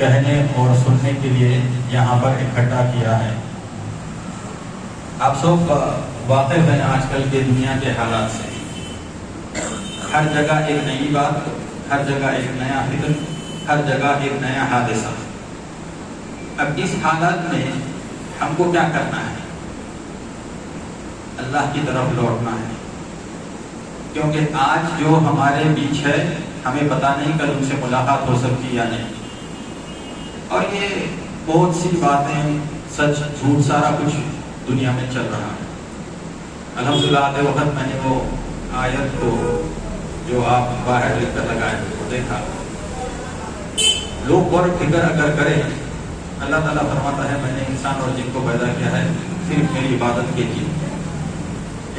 کہنے اور سننے کے لیے یہاں پر اکٹھا کیا ہے۔ آپ سب واقف ہیں آج کل کے دنیا کے حالات سے، ہر جگہ ایک نئی بات، ہر جگہ ایک نیا فکر، ہر جگہ ایک نیا حادثہ۔ اب اس حالات میں ہم کو کیا کرنا ہے؟ اللہ کی طرف لوٹنا ہے، کیونکہ آج جو ہمارے بیچ ہے ہمیں پتہ نہیں کل ان سے ملاقات ہو سکتی یا نہیں۔ اور یہ بہت سی باتیں، سچ جھوٹ سارا کچھ دنیا میں چل رہا ہے۔ الحمدللہ آتے وقت میں نے وہ آیت کو جو آپ باہر لکھ کر لگائے وہ دیکھا۔ لوگ غور و فکر اگر کریں، اللہ تعالیٰ فرماتا ہے میں نے انسان اور جن کو پیدا کیا ہے صرف میری عبادت کے لیے۔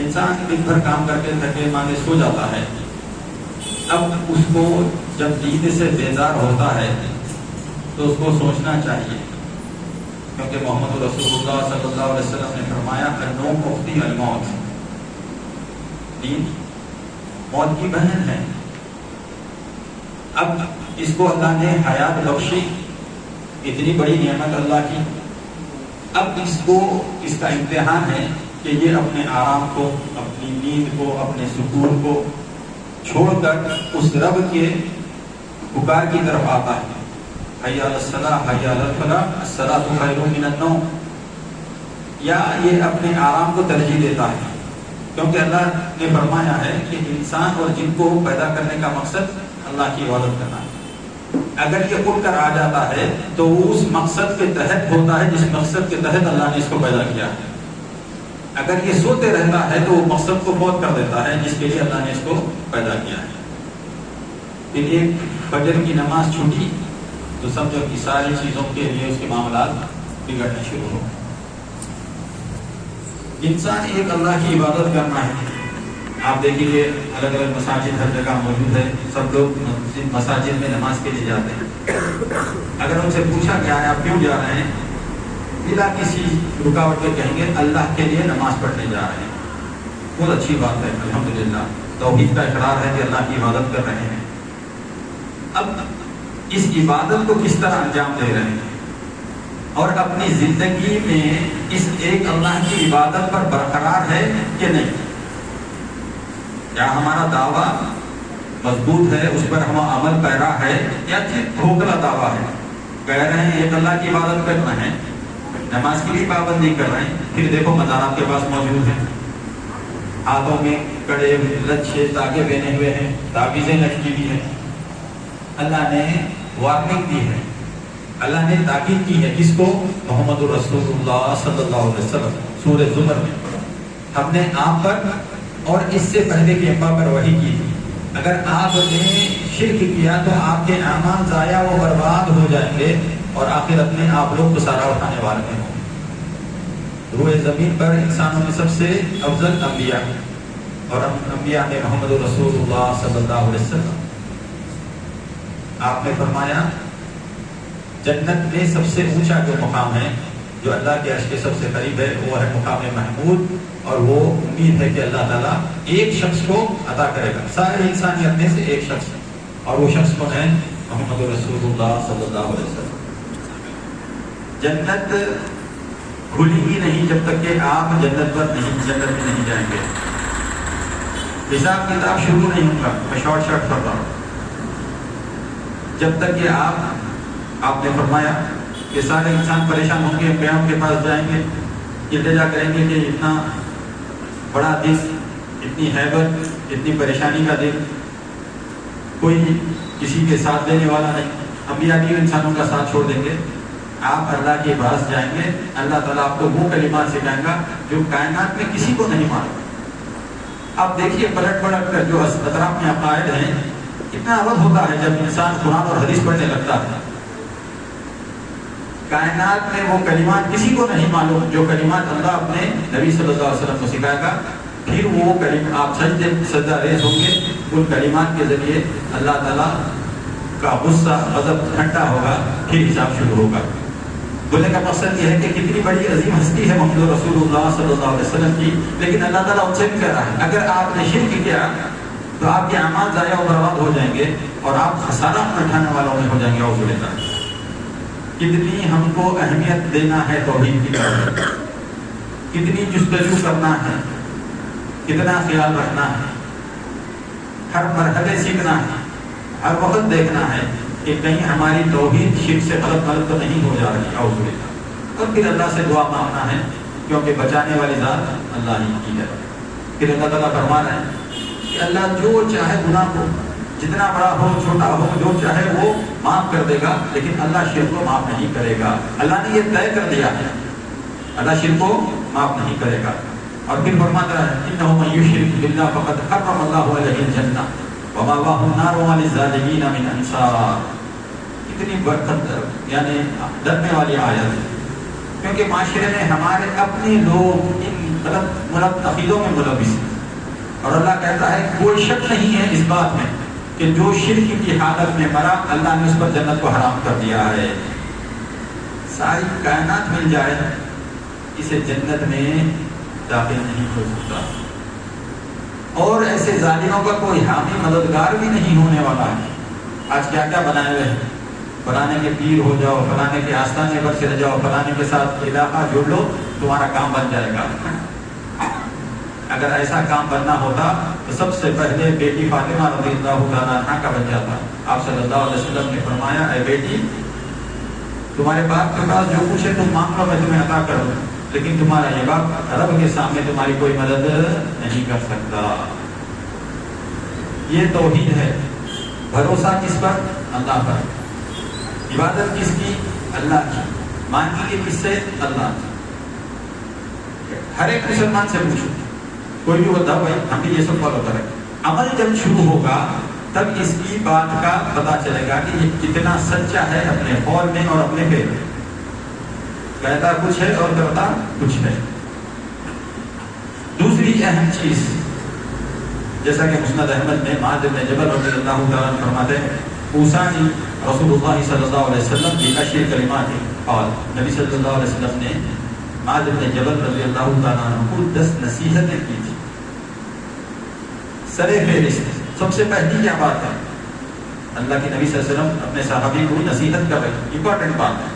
انسان دن بھر کام کر کے تھکے ماندے سو جاتا ہے، اب اس کو جب نیند سے بیزار ہوتا ہے تو اس کو سوچنا چاہیے، کیونکہ محمد رسول اللہ صلی اللہ علیہ وسلم نے فرمایا النوم اختی الموت، نیند موت کی بہن ہے۔ اب اس کو اللہ نے حیات بخشی، اتنی بڑی نعمت اللہ کی، اب اس کا امتحان ہے کہ یہ اپنے آرام کو، اپنی نیند کو، اپنے سکون کو چھوڑ کر اس رب کے پکار کی طرف آتا ہے۔ حی علی الصلاۃ حی علی الفلاح الصلاۃ خیر من النوم، یا یہ اپنے آرام کو ترجیح دیتا ہے، کیونکہ اللہ نے فرمایا ہے کہ انسان اور جن کو پیدا کرنے کا مقصد اللہ کی عبادت کرنا ہے۔ اگر یہ اٹھ کر آ جاتا ہے تو وہ اس مقصد کے تحت ہوتا ہے جس مقصد کے تحت اللہ نے اس کو پیدا کیا ہے۔ اگر یہ سوتے رہتا ہے تو وہ مقصد کو فوت کر دیتا ہے جس کے لیے اللہ نے اس کو پیدا کیا ہے۔ پھر ایک فجر کی نماز چھوٹی تو سمجھو کہ ساری چیزوں کے لیے اس کے معاملات بگڑنے شروع ہو گئے۔ انسان ایک اللہ کی عبادت کرنا ہے۔ آپ دیکھیے الگ الگ مساجد ہر جگہ موجود ہے، سب لوگ مساجد میں نماز کے لیے جاتے ہیں۔ اگر ان سے پوچھا گیا ہے آپ کیوں جا رہے ہیں، بلا کسی رکاوٹ کے کہیں گے اللہ کے لیے نماز پڑھنے جا رہے ہیں۔ بہت اچھی بات ہے، الحمدللہ توحید کا اقرار ہے کہ اللہ کی عبادت کر رہے ہیں۔ اب اس عبادت کو کس طرح انجام دے رہے ہیں اور اپنی زندگی میں اس ایک اللہ کی عبادت پر برقرار ہے کہ نہیں؟ کیا ہمارا دعویٰ مضبوط ہے، اس پر ہم عمل پیرا ہے، یا صرف کھوکھلا دعویٰ ہے؟ کہہ رہے ہیں ایک اللہ کی عبادت کرنا ہے، نماز کی بھی پابندی کر رہے ہیں، پھر دیکھو مزارات کے پاس موجود ہیں، ہاتھوں میں کڑے لچھے تاگے بنے ہوئے ہیں، تعویذیں لٹکی ہوئی ہیں۔ اللہ نے وارننگ دی ہے، اللہ نے تاکید کی ہے، کس کو؟ محمد رسول اللہ صلی اللہ علیہ وسلم۔ سورہ زمر میں ہم نے آپ پر اور اس سے پہلے کے انبیاء پر وحی کی تھی، اگر آپ نے شرک کیا تو آپ کے اعمال ضائع و برباد ہو جائیں گے اور آخرت میں آپ لوگ کو سارا اٹھانے والے ہوں گے۔ روئے زمین پر انسانوں میں سب سے افضل انبیاء، اور انبیاء میں محمد رسول اللہ صلی اللہ علیہ وسلم۔ آپ نے فرمایا جنت میں سب سے اونچا جو مقام ہے، جو اللہ کے عرش کے سب سے قریب ہے، وہ ہے مقام محمود، اور وہ امید ہے کہ اللہ تعالیٰ ایک شخص کو عطا کرے گا، سارے انسانیت میں سے ایک شخص، اور وہ شخص کون ہے؟ محمد رسول اللہ صلی اللہ علیہ وسلم۔ جنت کھلی ہی نہیں جب تک کہ آپ جنت میں نہیں جائیں گے۔ حساب کتاب شروع نہیں ہوگا، میں شارٹ پڑھ رہا ہوں، جب تک کہ آپ نے فرمایا کہ سارے انسان پریشان ہوں گے، قیام کے پاس جائیں گے، التجا کریں گے کہ اتنا بڑا دن، اتنی ہیبت، اتنی پریشانی کا دن، کوئی کسی کے ساتھ دینے والا نہیں، انبیاء بھی انسانوں کا ساتھ چھوڑ دیں گے، آپ اللہ کے پاس جائیں گے، اللہ تعالیٰ آپ کو وہ کلمات سکھائیں گا جو کائنات میں کسی کو نہیں معلوم۔ آپ دیکھیے پلٹ کر جو اطراف میں عقائد ہیں، کتنا عبد ہوتا ہے جب انسان قرآن اور حدیث پڑھنے لگتا ہے۔ کائنات میں وہ کلمات کسی کو نہیں معلوم جو کلمات اللہ اپنے نبی صلی اللہ علیہ وسلم کو سکھائے گا، پھر وہ کلمات آپ سجدہ ریز ہوں گے، ان کلمات کے ذریعے اللہ تعالیٰ کا غصہ غضب ٹھنڈا ہوگا، پھر حساب شروع ہوگا۔ بولنے کا مقصد یہ ہے کہ کتنی بڑی عظیم ہستی ہے محمد رسول اللہ صلی اللہ علیہ وسلم کی، لیکن اللہ تعالیٰ ان سے بھی کہہ رہا ہے اگر آپ نے شرک کیا تو آپ کے اعمال ضائع و برباد ہو جائیں گے اور آپ خسارہ اٹھانے والوں میں ہو جائیں گے۔ کتنی ہم کو اہمیت دینا ہے توحید کی طرف، کتنی جستجو کرنا ہے، کتنا خیال رکھنا ہے، ہر مرحلے سیکھنا ہے، ہر وقت دیکھنا ہے کہ کہیں ہماری توحید شرک سے غلط تو نہیں ہو جا رہی، اعوذ باللہ، اور پھر اللہ سے دعا مانگنا ہے، کیونکہ بچانے والی ذات اللہ ہی کی ہے۔ پھر اللہ تعالیٰ فرما رہے ہیں کہ اللہ جو چاہے گناہ کو، جتنا بڑا ہو چھوٹا ہو، جو چاہے وہ معاف کر دے گا، لیکن اللہ شرک کو معاف نہیں کرے گا۔ اللہ نے یہ طے کر دیا ہے، اللہ شرک کو معاف نہیں کرے گا۔ اور پھر فرماتا ہے انہ من یشرک باللہ فقد حرم اللہ علیہ الجنہ ومأواہ النار وما للظالمین من انصار۔ کتنی برکت یعنی ڈرنے والی آیت ہے، کیونکہ معاشرے میں ہمارے اپنے لوگ ان غلط عقیدوں میں ملوث ہیں، اور اللہ کہتا ہے کوئی شک نہیں ہے اس بات میں کہ جو شرک کی حالت میں مرا اللہ نے اس پر جنت کو حرام کر دیا ہے۔ ساری کائنات مل جائے اسے جنت میں داخل نہیں ہو سکتا، اور ایسے ظالموں کا کوئی حامی مددگار بھی نہیں ہونے والا ہے۔ آج کیا کیا بنائے ہوئے ہیں، فلانے کے پیر ہو جاؤ، فلانے کے آستانے پر چلے جاؤ، فلانے کے ساتھ علاقہ جوڑ لو، تمہارا کام بن جائے گا۔ اگر ایسا کام بننا ہوتا تو سب سے پہلے بیٹی فاطمہ رضی اللہ تعالیٰ عنہ کا بن جاتا۔ آپ صلی اللہ علیہ وسلم نے فرمایا اے بیٹی، تمہارے باپ کے پاس جو کچھ ہے تم مانگ لو، میں تمہیں عطا کروں، لیکن تمہارا یہ باپ رب کے سامنے تمہاری کوئی مدد نہیں کر سکتا۔ یہ توحید ہے، بھروسہ کس پر؟ اللہ پر۔ عبادت کس کی؟ اللہ کی۔ مانگی کے کس سے؟ اللہ کی۔ ہر ایک مسلمان سے پوچھو، کوئی بھی ہوتا بھائی ہم بھی یہ سب فالو کریں، عمل جب شروع ہوگا تب اس کی بات کا پتا چلے گا کہ یہ کتنا سچا ہے اپنے قول میں اور اپنے فعل میں۔ کہتا کچھ ہے اور کرتا کچھ ہے۔ دوسری اہم چیز، جیسا کہ مسند احمد میں معاذ بن جبل رضی اللہ تعالیٰ عنہ فرماتے ہیں اوصانی رسول اللہ صلی اللہ علیہ وسلم بعشر کلمات قال، نبی صلی اللہ علیہ وسلم نے معاذ بن جبل رضی اللہ تعالیٰ عنہ کو 10 نصیحتیں کی تھی۔ سر فہرست سب سے پہلی کیا بات ہے؟ اللہ کے نبی صلی اللہ علیہ وسلم اپنے صحابی کو نصیحت کر رہے ہیں، امپورٹنٹ بات ہے۔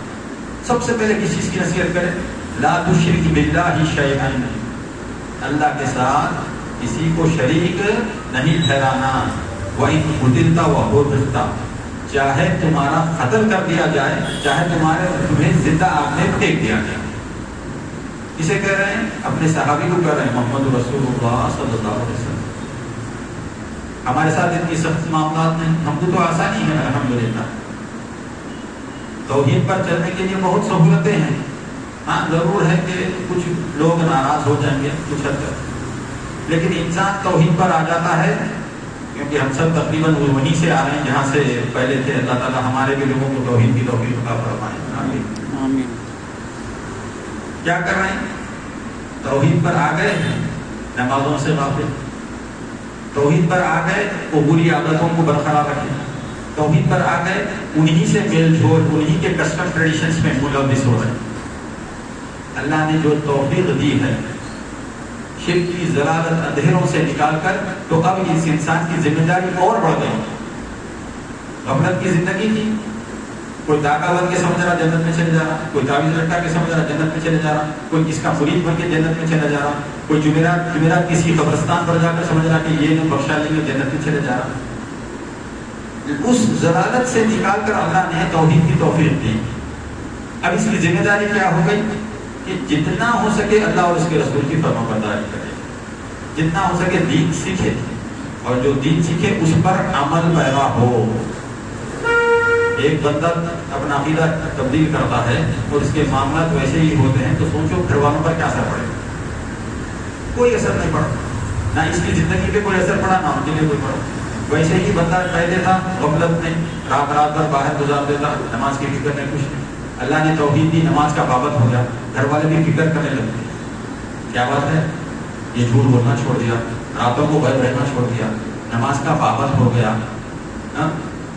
سب سے پہلے کس چیز کی نصیحت کریں؟ لا تشرک باللہ شیئا، اللہ کے ساتھ کسی کو شریک نہیں ٹھہرانا۔ وَإِن قُتِلْتَ وَهُوَ بِالْقِتَالِ، چاہے تمہارا قتل کر دیا جائے، چاہے تمہیں زندہ آگ میں پھینک دیا جائے۔ کسے کہہ رہے ہیں؟ اپنے صحابی کو کہہ رہے ہیں، محمد رسول اللہ صلی اللہ علیہ وسلم۔ ہمارے ساتھ اتنی سخت معاملات نہیں، ہم کو تو آسانی ہے الحمدللہ، توحید پر چلنے کے لیے بہت سہولتیں ہیں۔ ہاں ضرور ہے کہ کچھ لوگ ناراض ہو جائیں گے کچھ حد تک، لیکن انسان توحید پر آ جاتا ہے، کیونکہ ہم سب تقریباً وہیں سے آ رہے ہیں جہاں سے پہلے تھے۔ اللہ تعالیٰ ہمارے بھی لوگوں کو توحید کی توفیق عطا فرمائے۔ آمین۔ کیا کر رہے ہیں؟ توحید پر آ گئے، نمازوں سے غافل، توحید پر آ گئے وہ بری عادتوں کو برقرار رکھیں، توحید پر آ گئے انہی سے میل جول، انہی کے کسٹم ٹریڈیشنز میں ملوث ہو رہے ہیں۔ اللہ نے جو توفیق دی ہے شرک کی ضلالت اندھیروں سے نکال کر، تو اب اس انسان کی ذمہ داری اور بڑھ گئی۔ غفلت کی زندگی تھی، کوئی داغا بن کے سمجھ رہا جنت میں چلے جا رہا، کوئی تعویذ لٹکا کے سمجھ رہا جنت میں چلے جا رہا، کوئی کس کا مرید بن کے جنت میں چلا جا رہا، کوئی جمعرات کسی قبرستان پر جا کر سمجھ رہا کہ یہ بخشا لیں گے جنت میں چلے جا رہا۔ اس ضلالت سے نکال کر اللہ نے توحید کی توفیق دی۔ اب اس کی ذمہ داری کیا ہو گئی کہ جتنا ہو سکے اللہ اور اس کے رسول کی فرمانبرداری کرے، جتنا ہو سکے دین سیکھے، اور جو دین سیکھے اس پر عمل پیرا ہو۔ ایک بندہ اپنا عقیدہ تبدیل کرتا ہے اور اس کے معاملات ویسے ہی ہوتے ہیں، تو سوچو گھر والوں پر کیا اثر پڑے؟ کوئی اثر نہیں پڑا، نہ اس کی زندگی پہ کوئی اثر پڑا، نہ ان کے لیے کوئی پڑا۔ ویسے ہی بندہ پہلے تھا غفلت میں، رات بھر باہر گزار دیتا، نماز کی فکر میں کچھ نہیں۔ اللہ نے توحید دی، نماز کا پابند ہو گیا، گھر والے بھی فکر کرنے لگتے۔ کیا بات ہے؟ یہ جھوٹ بولنا چھوڑ دیا، راتوں کو بھر رہنا چھوڑ دیا، نماز کا پابند ہو گیا،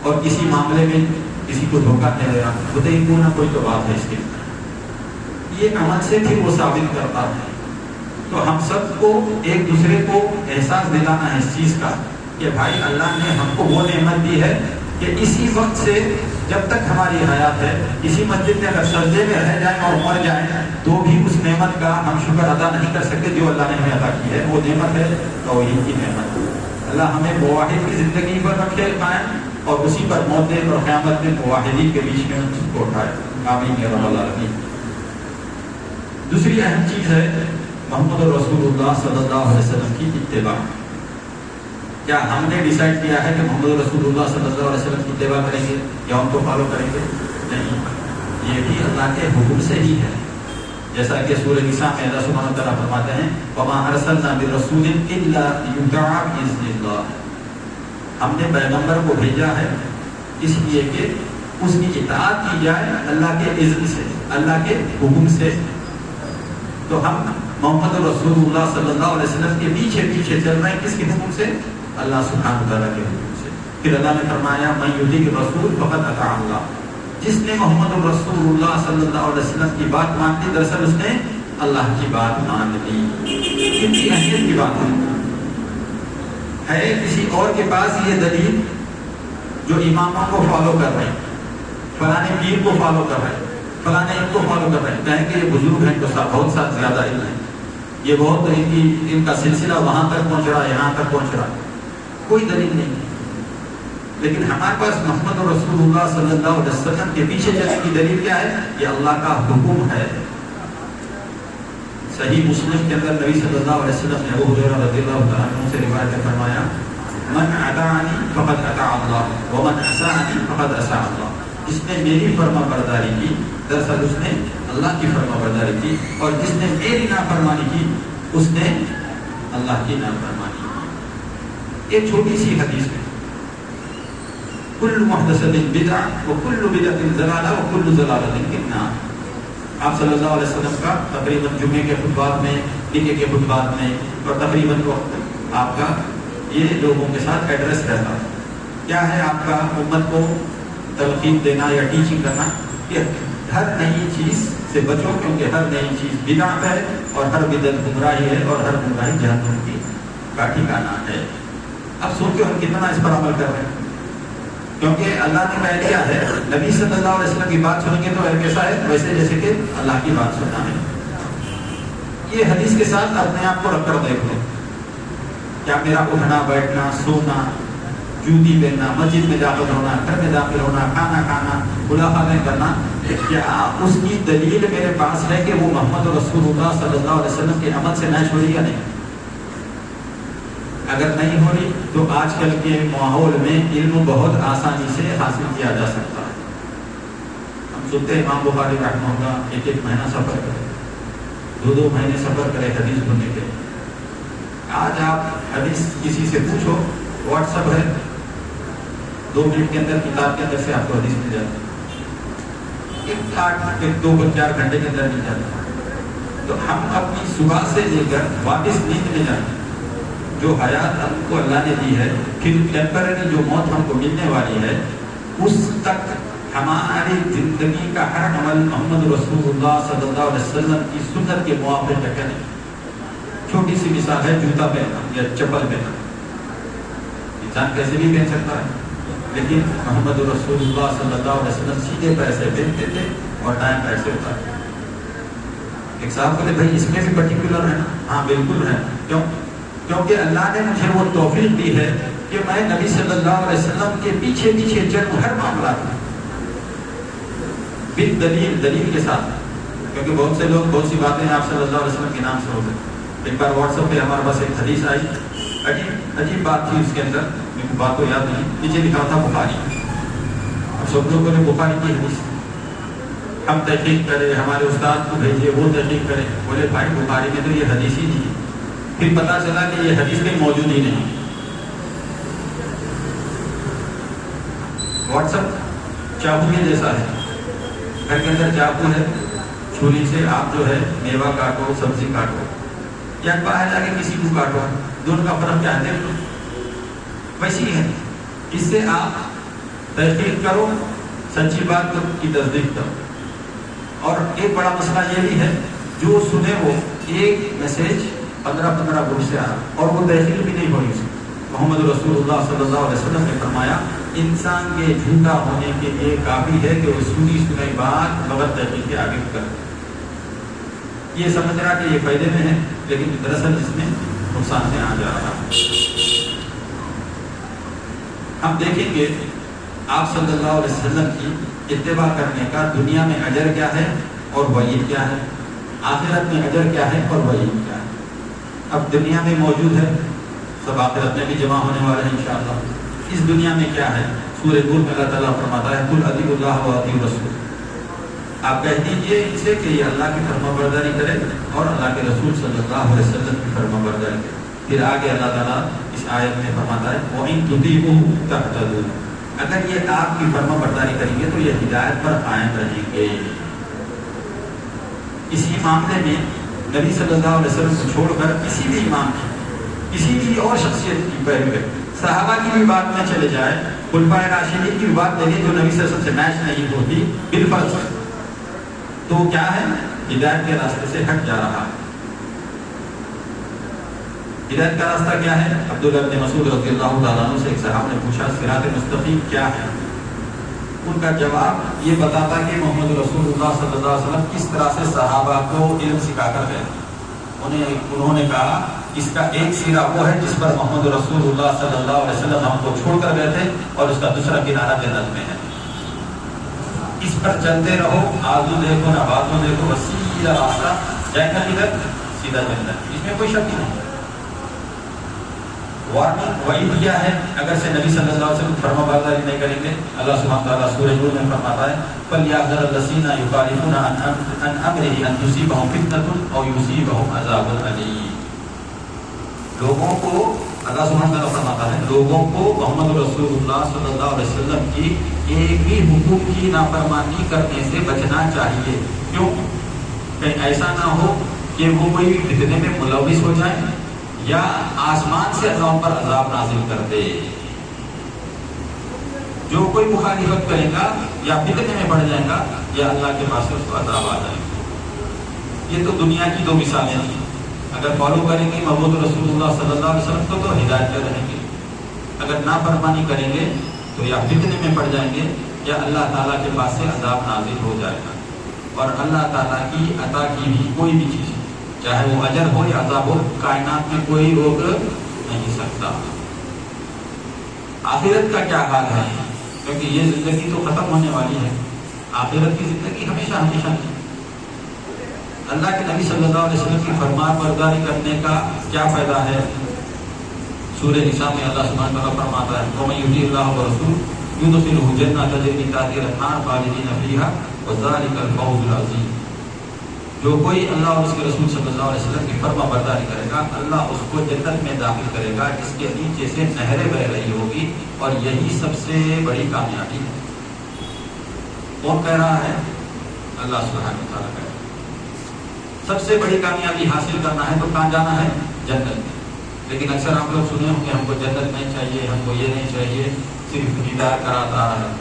اور کسی معاملے میں کسی کو دھوکہ نہیں دے رہا، بتائیے کوئی نہ کوئی تو بات ہے اس کے۔ یہ عمل سے پھر وہ ثابت کرتا ہے۔ تو ہم سب کو ایک دوسرے کو احساس دلانا ہے اس چیز کا کہ بھائی اللہ نے ہم کو وہ نعمت دی ہے کہ اسی وقت سے جب تک ہماری حیات ہے اسی مسجد میں اگر سجدے میں رہ جائیں اور مر جائیں تو بھی اس نعمت کا ہم شکر ادا نہیں کر سکتے جو اللہ نے ہمیں عطا کی ہے. وہ نعمت ہے توحید کی نعمت. اللہ ہمیں موحد کی زندگی پر رکھے قائم اور اسی پر موت دے اور قیامت میں موحدین کے بیچ میں اس کو اٹھائے. آمین یا رب العالمین. دوسری اہم چیز ہے محمد رسول اللہ صلی اللہ علیہ وسلم کی اتباع. کیا ہم نے ڈیسائیڈ کیا ہے کہ محمد رسول اللہ صلی اللہ علیہ وسلم کی اتباع کریں گے یا ان کو فالو کریں گے؟ نہیں، یہ بھی اللہ کے حکم سے ہی ہے. جیسا کہ سورہ نساء میں اللہ سبحانہ و تعالیٰ فرماتے ہیں وَمَا أَرْسَلْنَا بِرَسُولٍ إِلَّا لِيُطَاعَ بِإِذْنِ اللَّهِ. ہم نے پیغمبر کو بھیجا ہے اس لیے کہ اس کی اطاعت کی جائے اللہ کے اذن سے، اللہ کے حکم سے. تو ہم محمد رسول اللہ صلی اللہ علیہ وسلم کے پیچھے پیچھے چل رہے ہیں. کس کے حکم سے؟ اللہ سبحانہ تعالیٰ کے حکم سے. پھر اللہ نے فرمایا مَن يُطِعِ الرَّسُولَ فَقَدْ أَطَاعَ اللَّهَ. جس نے محمد رسول اللہ صلی اللہ علیہ وسلم کی بات مان لی دراصل اس نے اللہ کی بات مان لی. کتنی اہمیت کی بات ہے کسی اور کے پاس یہ دلیل جو اماموں کو فالو کر رہے ہیں، فلانے پیر کو فالو کر رہے ہیں، فلانے ان کو فالو کر رہے ہیں، کہیں کہ یہ بزرگ ہیں تو بہت سا زیادہ علم ہے، یہ بہت ان کا سلسلہ وہاں تک پہنچ رہا ہے، یہاں تک پہنچ رہا ہے. کوئی دلیل نہیں. لیکن ہمارے پاس محمد رسول اللہ صلی اللہ علیہ وسلم کے پیچھے چلنے کی دلیل کیا ہے؟ یہ اللہ کا حکم ہے. صحیح مسلم کے اندر نبی صلی اللہ علیہ وسلم نے ابو ہریرہ رضی اللہ تعالیٰ عنہ سے روایت میں فرمایا من اطاعنی فقد اطاع اللہ ومن عصانی فقد عصى اللہ. جس نے میری فرما برداری کی دراصل اس نے اللہ کی فرما برداری کی، اور جس نے میری نافرمانی کی اس نے اللہ کی نافرمانی کی. ایک چھوٹی سی حدیث میں کل محدثۃ بدعہ وکل بدعۃ ضلالہ وکل ضلالۃ فی النار. آپ صلی اللہ علیہ وسلم کا تقریباً جمعے کے خطبات میں، نکاح کے خطبات میں اور تقریباً آپ کا یہ لوگوں کے ساتھ ایڈریس رہتا ہے. کیا ہے آپ کا؟ امت کو تلقین دینا یا ٹیچنگ کرنا کہ ہر نئی چیز سے بچو، کیونکہ ہر نئی چیز بدعت ہے اور ہر بدعت گمراہی ہے اور ہر گمراہی جہنم کی کا ٹھکانہ ہے. اب سوچو ہم کتنا اس پر عمل کر رہے ہیں، کیونکہ اللہ نے کہہ دیا ہے نبی صلی اللہ علیہ وسلم کی بات سنیں گے تو کیسا ہے؟ ویسے جیسے کہ اللہ کی بات سننا ہے. یہ حدیث کے ساتھ اپنے آپ کو رکھ کر دیکھ لو. کیا میرا اٹھنا بیٹھنا سونا جوتی پہننا مسجد میں داخل ہونا گھر میں داخل ہونا کھانا کھانا ملاقاتیں کرنا کیا اس کی دلیل میرے پاس ہے کہ وہ محمد رسول اللہ صلی اللہ علیہ وسلم کے عمل سے میچ ہو رہی یا نہیں؟ اگر نہیں ہو رہی تو آج کل کے ماحول میں علم بہت آسانی سے حاصل کیا جا سکتا ہے. ہم سنتے ہیں امام بخاری رحمہ اللہ ایک مہینہ سفر کرے، 2 مہینے سفر کرے حدیث سننے کے. آج آپ حدیث کسی سے پوچھو، واٹس ایپ ہے، 2 منٹ کے اندر کتاب کے اندر سے آپ کو حدیث مل جاتی ہے. 2-4 گھنٹے کے اندر مل جاتی ہے. تو ہم اپنی صبح سے لے کر واپس نیند میں جائیں، جو حیات ہم کو اللہ نے دی ہے، پھر ٹیمپرری جو موت ہم کو ملنے والی ہے، اس تک ہماری زندگی کا ہر عمل محمد رسول اللہ صلی اللہ علیہ وسلم کی سنت کے موافق کریں. چھوٹی سی مثال ہے جوتا پہننا یا چپل پہننا. انسان کیسے بھی پہن سکتا ہے، لیکن محمد رسول اللہ صلی اللہ علیہ وسلم سیدھے پیر سے پہنتے تھے اور دائیں پیر سے اتارتے. ایک صاحب بولے بھائی اس میں بھی پرٹیکولر ہے نا؟ ہاں بالکل ہے. کیونکہ اللہ نے مجھے وہ توفیق دی ہے کہ میں نبی صلی اللہ علیہ وسلم کے پیچھے پیچھے چلوں ہر معاملات میں دلیل کے ساتھ. کیونکہ بہت سے لوگ بہت سی باتیں آپ صلی اللہ علیہ وسلم کے نام سے ہوتے. ایک بار واٹس ایپ پہ ہمارے پاس ایک حدیث آئی، عجیب بات تھی. اس کے اندر میرے کو بات تو یاد نہیں، نیچے لکھا تھا بخاری. اب سب لوگوں نے بخاری کی حدیث ہم تحقیق کرے، ہمارے استاد کو بھیجے وہ تحقیق کرے. بولے بھائی بخاری میں تو یہ حدیث ہی نہیں. پھر پتا چلا کہ یہ حدیث کہیں موجود ہی نہیں. واٹس ایپ چاقو کے جیسا ہے. گھر کے اندر چاقو ہے، چھری سے آپ جو ہے میوہ کاٹو، سبزی کاٹو، یا باہر جا کے کسی کو کاٹو، دونوں کا فرق کیا ہے؟ ویسی ہے. اس سے آپ تحقیق کرو، سچی بات کی تصدیق کرو. اور ایک بڑا مسئلہ یہ بھی ہے، جو سنے وہ ایک میسج 15 گروپ سے آ رہا اور وہ تحقیق بھی نہیں ہوئی. اس محمد رسول اللہ صلی اللہ علیہ وسلم نے فرمایا انسان کے جھوٹا ہونے کے لیے کافی ہے کہ وہ سنی سنائی بات بغیر تحقیق کے آگے کرے. یہ سمجھ رہا کہ یہ فائدے میں ہے لیکن دراصل اس میں نقصان میں آ جا رہا ہے. ہم دیکھیں گے آپ صلی اللہ علیہ وسلم کی اتباع کرنے کا دنیا میں اجر کیا ہے اور وعید کیا ہے، آخرت میں اجر کیا ہے اور وعید کیا ہے. اب دنیا میں موجود ہے، سب آخرت میں بھی جمع ہونے والے ہیں انشاءاللہ. اس دنیا میں کیا ہے؟ سورہ نور میں اللہ تعالیٰ فرماتا ہے قل اطیعوا اللہ و اطیعوا الرسول. آپ کہہ دیجیے ان سے کہ یہ اللہ کی فرما برداری کرے اور اللہ کے رسول صلی اللہ علیہ وسلم کی فرما برداری کرے. پھر آگے اللہ تعالیٰ اس آیت میں فرماتا ہے وَإِن تُطِيعُوهُ تَهْتَدُوا. اگر یہ آپ کی فرما برداری کریں گے تو یہ ہدایت پر قائم رہیں گے. اسی معاملے میں نبی صلی اللہ علیہ وسلم کو چھوڑ کر کسی بھی امام کی کسی بھی اور شخصیت کی پیروی، صحابہ کی بھی بات میں چلے جائے، خلفائے راشدین کی بھی بات لے لیں جو نبی صلی اللہ علیہ وسلم سے میچ نہیں ہوتی بالفرض، تو کیا ہے؟ ہدایت کے راستے سے ہٹ جا رہا ہے. ہدایت کا راستہ کیا ہے؟ عبداللہ بن مسعود رضی اللہ تعالیٰ عنہ سے ایک صحابہ نے پوچھا صراط مستقیم کیا ہے؟ ان کا جواب یہ بتاتا کہ محمد رسول اللہ صلی اللہ علیہ وسلم کس طرح سے صحابہ کو علم سکھا کر گئے. انہوں نے کہا اس کا ایک سیرا وہ ہے جس پر محمد رسول اللہ صلی اللہ علیہ وسلم ہم کو چھوڑ کر گئے تھے اور اس کا دوسرا کنارہ جنت میں ہے. اس پر چلتے رہو، آزو دیکھو نہ بازو دیکھو، بس سیدھا راستہ جائے گا کدھر؟ سیدھا جنت. اس میں کوئی شک نہیں. وارننگ وعید کیا ہے اگر سے نبی صلی اللہ علیہ وسلم فرما برداری نہیں کریں گے؟ اللہ سبحانہ تعالیٰ سورہ نور میں فرماتا ہے فَلْيَحْذَرِ الَّذِينَ يُخَالِفُونَ عَنْ أَمْرِهِ أَن تُصِيبَهُمْ فِتْنَةٌ أَوْ يُصِيبَهُمْ عَذَابٌ أَلِيمٌ. لوگوں کو اللہ سبحانہ تعالیٰ فرماتا ہے لوگوں کو محمد رسول اللہ صلی اللہ علیہ وسلم کی ایک بھی حکم کی نافرمانی کرنے سے بچنا چاہیے. کیوں؟ کہیں ایسا نہ ہو کہ وہ کوئی فتنے میں ملوث ہو جائے یا آسمان سے اللہ پر عذاب نازل کر دے. جو کوئی مخالفت کرے گا یا فتنے میں پڑ جائے گا یا اللہ کے پاس سے اس کو عذاب آ جائے گا. یہ تو دنیا کی دو مثالیں ہیں. اگر فالو کریں گے محمد رسول اللہ صلی اللہ علیہ وسلم کو تو ہدایت پہ رہیں گے، اگر نافرمانی کریں گے تو یا فتنے میں پڑ جائیں گے یا اللہ تعالیٰ کے پاس سے عذاب نازل ہو جائے گا. اور اللہ تعالیٰ کی عطا کی بھی کوئی بھی چیز چاہے وہ اجر ہو یا عذاب ہو کائنات میں کوئی روک نہیں سکتا. آخرت کا کیا حال ہے؟ کیونکہ یہ زندگی تو ختم ہونے والی ہے، آخرت کی زندگی ہمیشہ ہمیشہ کی. اللہ کے نبی صلی اللہ علیہ وسلم کی فرمان برداری کرنے کا کیا فائدہ ہے؟ سورہ نساء میں اللہ سبحانہ وتعالیٰ فرماتا ہے وَمَن يُطِعِ اللَّهَ وَرَسُولَهُ يُدْخِلْهُ جَنَّاتٍ تَجْرِی مِن تحتہا الْأَنْہَارُ خَالِدِینَ فِیہَا وَذَلِکَ الْفَوْزُ الْعَظِیمُ. جو کوئی اللہ اور اس کے رسول صلی اللہ علیہ وسلم کی فرما برداری کرے گا اللہ اس کو جنت میں داخل کرے گا جس کے نیچے سے نہریں بہ رہی ہوگی، اور یہی سب سے بڑی کامیابی ہے. کون کہہ رہا ہے؟ اللہ سبحانہ وتعالیٰ کہہ رہا ہے. سب سے بڑی کامیابی حاصل کرنا ہے تو کہاں جانا ہے؟ جنت میں. لیکن اکثر آپ لوگ سنے ہوں کہ ہم کو جنت نہیں چاہیے، ہم کو یہ نہیں چاہیے، صرف دیدار کراتا ہے.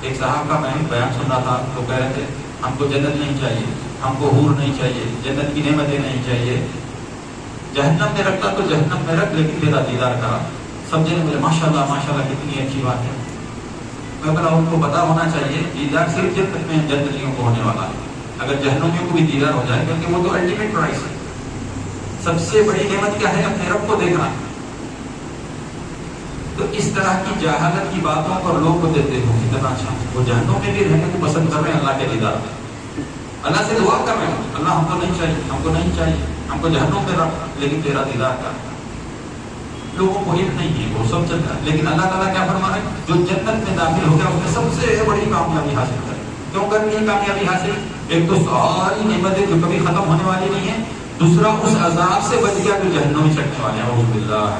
ایک صاحب کا میں بیان سن رہا تھا تو کہہ رہے تھے ہم کو جنت نہیں چاہیے، ہم کو حور نہیں چاہیے، جنت کی نعمتیں نہیں چاہیے، جہنم میں رکھتا تو جہنم میں رکھ لیکن میرا دیدار کرا. سمجھے بولے ماشاءاللہ ماشاءاللہ کتنی اچھی بات ہے. میں بولا ان کو پتا ہونا چاہیے دیدار صرف جنت میں جنتیوں کو ہونے والا ہے، اگر جہنمیوں کو بھی دیدار ہو جائے کیونکہ وہ تو الٹیمیٹ پرائز ہے. سب سے بڑی نعمت کیا ہے؟ اپنے رب کو دیکھنا. تو اس طرح کی جہالت کی باتوں پر لوگ کو دیتے ہو کتنا اچھا، وہ جہنم میں بھی رہنے کو پسند کر رہے ہیں اللہ کے دیدار میں. اللہ سے دعا کر رہے ہیں اللہ ہم کو نہیں چاہیے، ہم کو نہیں چاہیے، ہم کو جہنم میں رکھ لیکن تیرا دیدار کر. لوگوں کو علم نہیں ہے، وہ سب چلتا ہے. لیکن اللہ تعالیٰ کیا فرما رہے ہیں؟ جو جنت میں داخل ہو گیا اس نے سب سے بڑی کامیابی حاصل کر. کیوں کرنی ہے کامیابی حاصل؟ ایک تو ساری نعمتیں جو کبھی ختم ہونے والی نہیں ہے، دوسرا اس عذاب سے بچ گیا جو جہنم میں چکنے والے ہیں. اعوذ باللہ.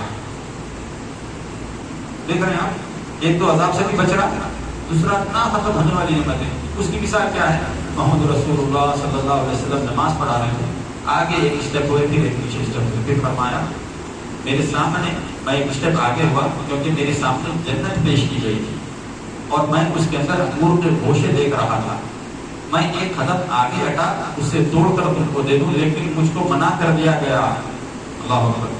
دیکھ رہے ہیں آپ، ایک تو عذاب سے بھی بچ رہا، دوسرا نہ ختم ہونے والی نعمتیں. اس کی مثال کیا ہے؟ محمد رسول اللہ صلی اللہ علیہ وسلم نماز پڑھا رہے تھے، آگے ایک اسٹیپ ہوئے پھر ایک پیچھے اسٹیپ ہوئے، پھر فرمایا میرے سامنے، میں ایک اسٹیپ آگے ہوا کیونکہ میرے سامنے جنت پیش کی گئی تھی اور میں اس کے اندر انگور کے گوشے دیکھ رہا تھا. میں ایک قدم آگے ہٹا اس سے توڑ کر تم کو دے دوں لیکن مجھ کو منع کر دیا گیا. اللہ اکبر.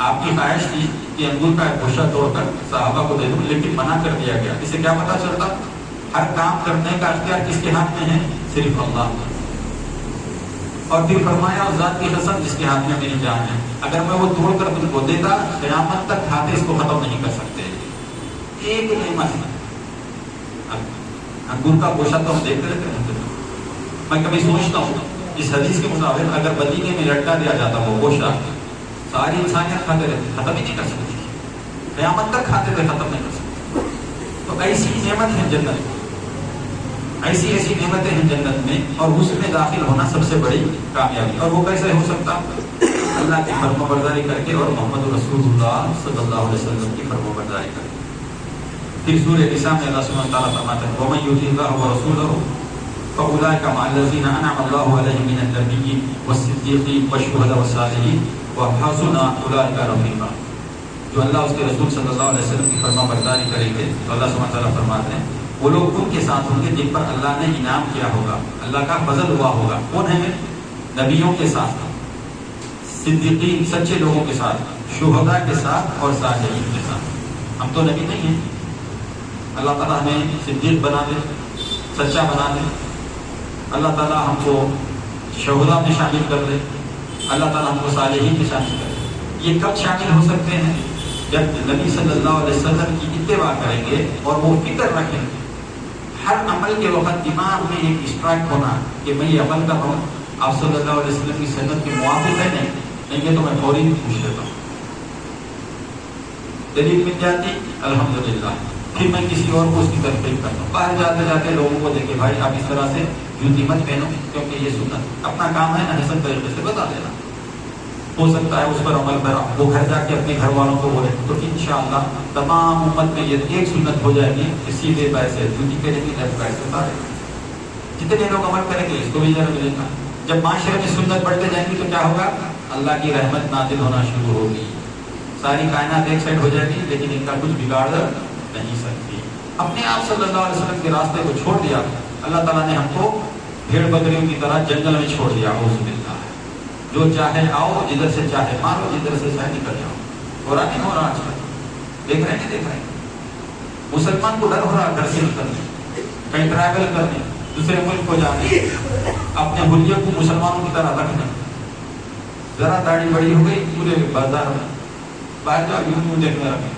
آپ کی خواہش تھی کہ انگور کا ایک گوشہ توڑ کر صحابہ کو دے دوں، لیکن منع کر دیا گیا۔ اسے کیا پتہ چلتا؟ ہر کام کرنے کا اختیار کس کے ہاتھ میں ہے؟ صرف اللہ کا۔ اور پھر فرمایا اس ذات کی قسم جس کے ہاتھ میں میری جان ہے، اگر میں وہ توڑ کر تم کو دیتا قیامت تک کھاتے اس کو ختم نہیں کر سکتے۔ ایک نعمت ہے انگور کا گوشہ، تو ہم دیکھتے رہتے ہیں۔ میں کبھی سوچتا ہوں اس حدیث کے مطابق اگر بدینے میں لٹکا دیا جاتا وہ گوشہ، ساری انسانیت کھاتے رہتے، ختم ہی نہیں کر سکتی، قیامت تک کھاتے تھے، ختم نہیں کر سکتے۔ تو ایسی نعمت ہے جنت، ایسی ایسی نعمتیں ہیں جنت میں، اور اس میں داخل ہونا سب سے بڑی کامیابی۔ اور وہ کیسے ہو سکتا؟ اللہ کی فرمانبرداری کر کے اور محمد رسول اللہ صلی اللہ علیہ وسلم کی فرمانبرداری کر کے۔ پھر سورہ نساء میں اللہ سبحانہ وتعالیٰ فرماتا ہے وَمَن يُطِعِ اللَّهَ وَرَسُولَهُ فَأُولَٰئِكَ مَعَ الَّذِينَ أَنْعَمَ اللَّهُ عَلَيْهِم مِّنَ النَّبِيِّينَ وَالصِّدِّيقِينَ وَالشُّهَدَاءِ وَالصَّالِحِينَ وَحَسُنَ أُولَٰئِكَ رَفِيقًا۔ جو اللہ اس کے رسول صلی اللہ علیہ وسلم کی فرمانبرداری کریں گے تو اللہ سبحانہ وتعالیٰ فرماتے ہیں وہ لوگ ان کے ساتھ ہوں گے جن پر اللہ نے انعام کیا ہوگا، اللہ کا فضل ہوا ہوگا۔ کون ہیں؟ نبیوں کے ساتھ، صدیقین سچے لوگوں کے ساتھ، شہداء کے ساتھ اور صالحین کے ساتھ۔ ہم تو نبی نہیں ہیں، اللہ تعالیٰ ہمیں صدیق بنا دے، سچا بنا دے، اللہ تعالیٰ ہم کو شہداء میں شامل کر دے، اللہ تعالیٰ ہم کو صالحین میں شامل کر دے۔ یہ کب شامل ہو سکتے ہیں؟ جب نبی صلی اللہ علیہ وسلم کی اتباع کریں گے اور وہ فکر رکھیں گے ہر عمل کے وقت دماغ میں ایک اسٹرائک ہونا کہ میں یہ عمل کر رہا ہوں آپ صلی اللہ علیہ وسلم کی سنت کے موافق ہے، نہیں ہے تو میں فوری پوچھ لیتا ہوں، دلیل مل جاتی الحمدللہ، پھر میں کسی اور کو اس کی ترفیق کرتا ہوں۔ باہر جاتے جاتے لوگوں کو دیکھے بھائی آپ اس طرح سے جوتی مت پہنو کیونکہ یہ سنت، اپنا کام ہے نہ حسن طریقے سے بتا دینا، ہو سکتا ہے اس پر عمل کرا، وہ گھر جا کے اپنے گھر والوں کو بولے تو انشاءاللہ تمام امت میں یہ ایک سنت ہو جائے گی کہ سیدھے پیر سے جوتی پہنے گی، لیفٹ پیر سے اتارے گی۔ جتنے لوگ عمل کریں گے اس کو بھی ضرور ملے گا۔ جب معاشرے میں سنت بڑھتے جائیں گی تو کیا ہوگا؟ اللہ کی رحمت نازل ہونا شروع ہوگی، ساری کائنات ایک سائڈ ہو جائے گی لیکن ان کا کچھ بگاڑ نہیں سکتی۔ اپنے آپ صلی اللہ علیہ وسلم کے راستے کو چھوڑ دیا، اللہ تعالیٰ نے ہم کو بھیڑ بکریوں کی طرح جنگل میں چھوڑ دیا، اعوذ باللہ۔ جو چاہے آؤ، جدھر سے چاہے مارو، جدھر سے چاہے نکل جاؤ۔ ہو رہا نہیں ہو رہا آج کل؟ دیکھ رہے ہیں، دیکھ رہے ہیں۔ مسلمان کو ڈر ہو رہا گھر سے نکلنے، کہیں ٹریول کرنے، دوسرے ملک کو جانے، اپنے حلیے کو مسلمانوں کی طرح رکھنے۔ ذرا داڑھی بڑی ہو گئی پورے بازار میں باہر جاؤ یوں دیکھنے رکھے،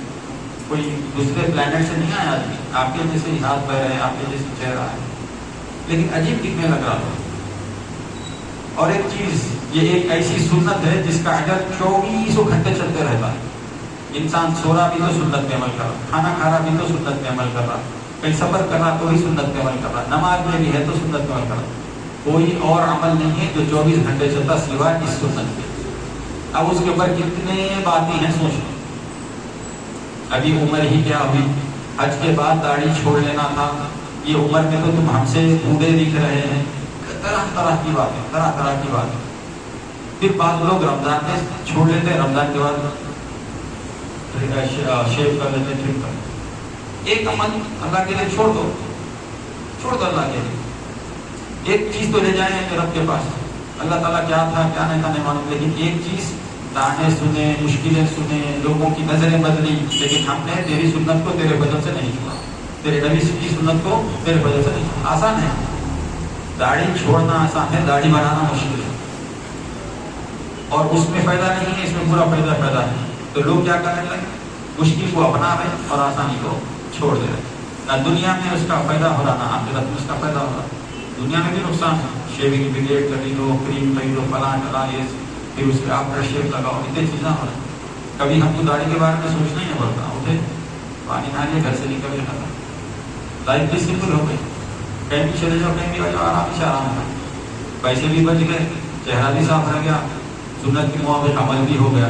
کوئی دوسرے پلانٹ سے نہیں آیا آدمی، آپ کے جیسے ہی ہاتھ پیر ہے، آپ کے جیسے چہرہ ہے، لیکن عجیب دکھنے لگ رہا۔ اور ایک چیز، یہ ایک ایسی سنت ہے جس کا اجر 24 گھنٹے چلتے رہتا ہے۔ انسان سو رہا بھی تو سنت پہ عمل کر رہا، کھانا کھا رہا بھی تو سنت پہ عمل کر رہا، کہیں سفر کر رہا تو بھی سنت پہ عمل کر رہا، نماز میں بھی ہے تو سنت پہ عمل کر رہا۔ کوئی اور عمل نہیں ہے جو 24 گھنٹے چلتا سوائے اس سنت کے۔ اب اس کے اوپر کتنے باتیں ہیں سوچ لو۔ ابھی عمر ہی کیا ہوئی، حج کے بعد داڑھی چھوڑ لینا تھا، یہ عمر میں تو تم ہم سے بوڑھے دکھ رہے ہیں، طرح طرح کی باتیں، طرح طرح کی باتیں۔ پھر بعض لوگ رمضان میں چھوڑ لیتے ہیں، رمضان کے بعد شیو کر لیتے، ٹھیک کر۔ ایک عمل اللہ کے لیے چھوڑ دو، چھوڑ دو اللہ کے لیے۔ ایک چیز تو لے جائیں گے رب کے پاس، اللہ تعالیٰ کیا تھا کیا نہیں تھا نہیں معلوم، لیکن ایک چیز تانے سنے، مشکلیں سنے، لوگوں کی نظریں بدلی، لیکن ہم نے تیری سنت کو تیرے بدن سے نہیں چھوڑا، تیرے نبی کی سنت کو تیرے بدن سے نہیں چھوڑا۔ آسان ہے، داڑھی چھوڑنا آسان ہے، داڑھی بنانا مشکل ہے، اور اس میں فائدہ نہیں ہے، اس میں پورا فائدہ ہے۔ تو لوگ کیا کرنے لگے؟ مشکل کو اپنا رہے اور آسانی کو چھوڑ دے رہے۔ نہ دنیا میں اس کا فائدہ ہو رہا، نہ آخرت میں اس کا فائدہ ہو رہا۔ دنیا میں بھی نقصان ہے، شیونگ بلیڈ خریدو، کریم خریدو، فلاں ٹلا، پھر اس کے آفٹر شیو لگاؤ، اتنی چیزیں ہو رہی۔ کبھی ہم کو داڑھی کے بارے میں سوچنا ہی نہیں پڑتا، اٹھے پانی نہ لے، گھر سے نکل کے کھاتا، لائف بھی سمپل ہو گئی، کہیں بھی چلے جاؤ، کہیں بھی آ جاؤ، آرام سے آرام ہے، پیسے بھی بچ گئے، چہرہ بھی صاف رہ گیا، سنت کے موافق عمل بھی ہو گیا۔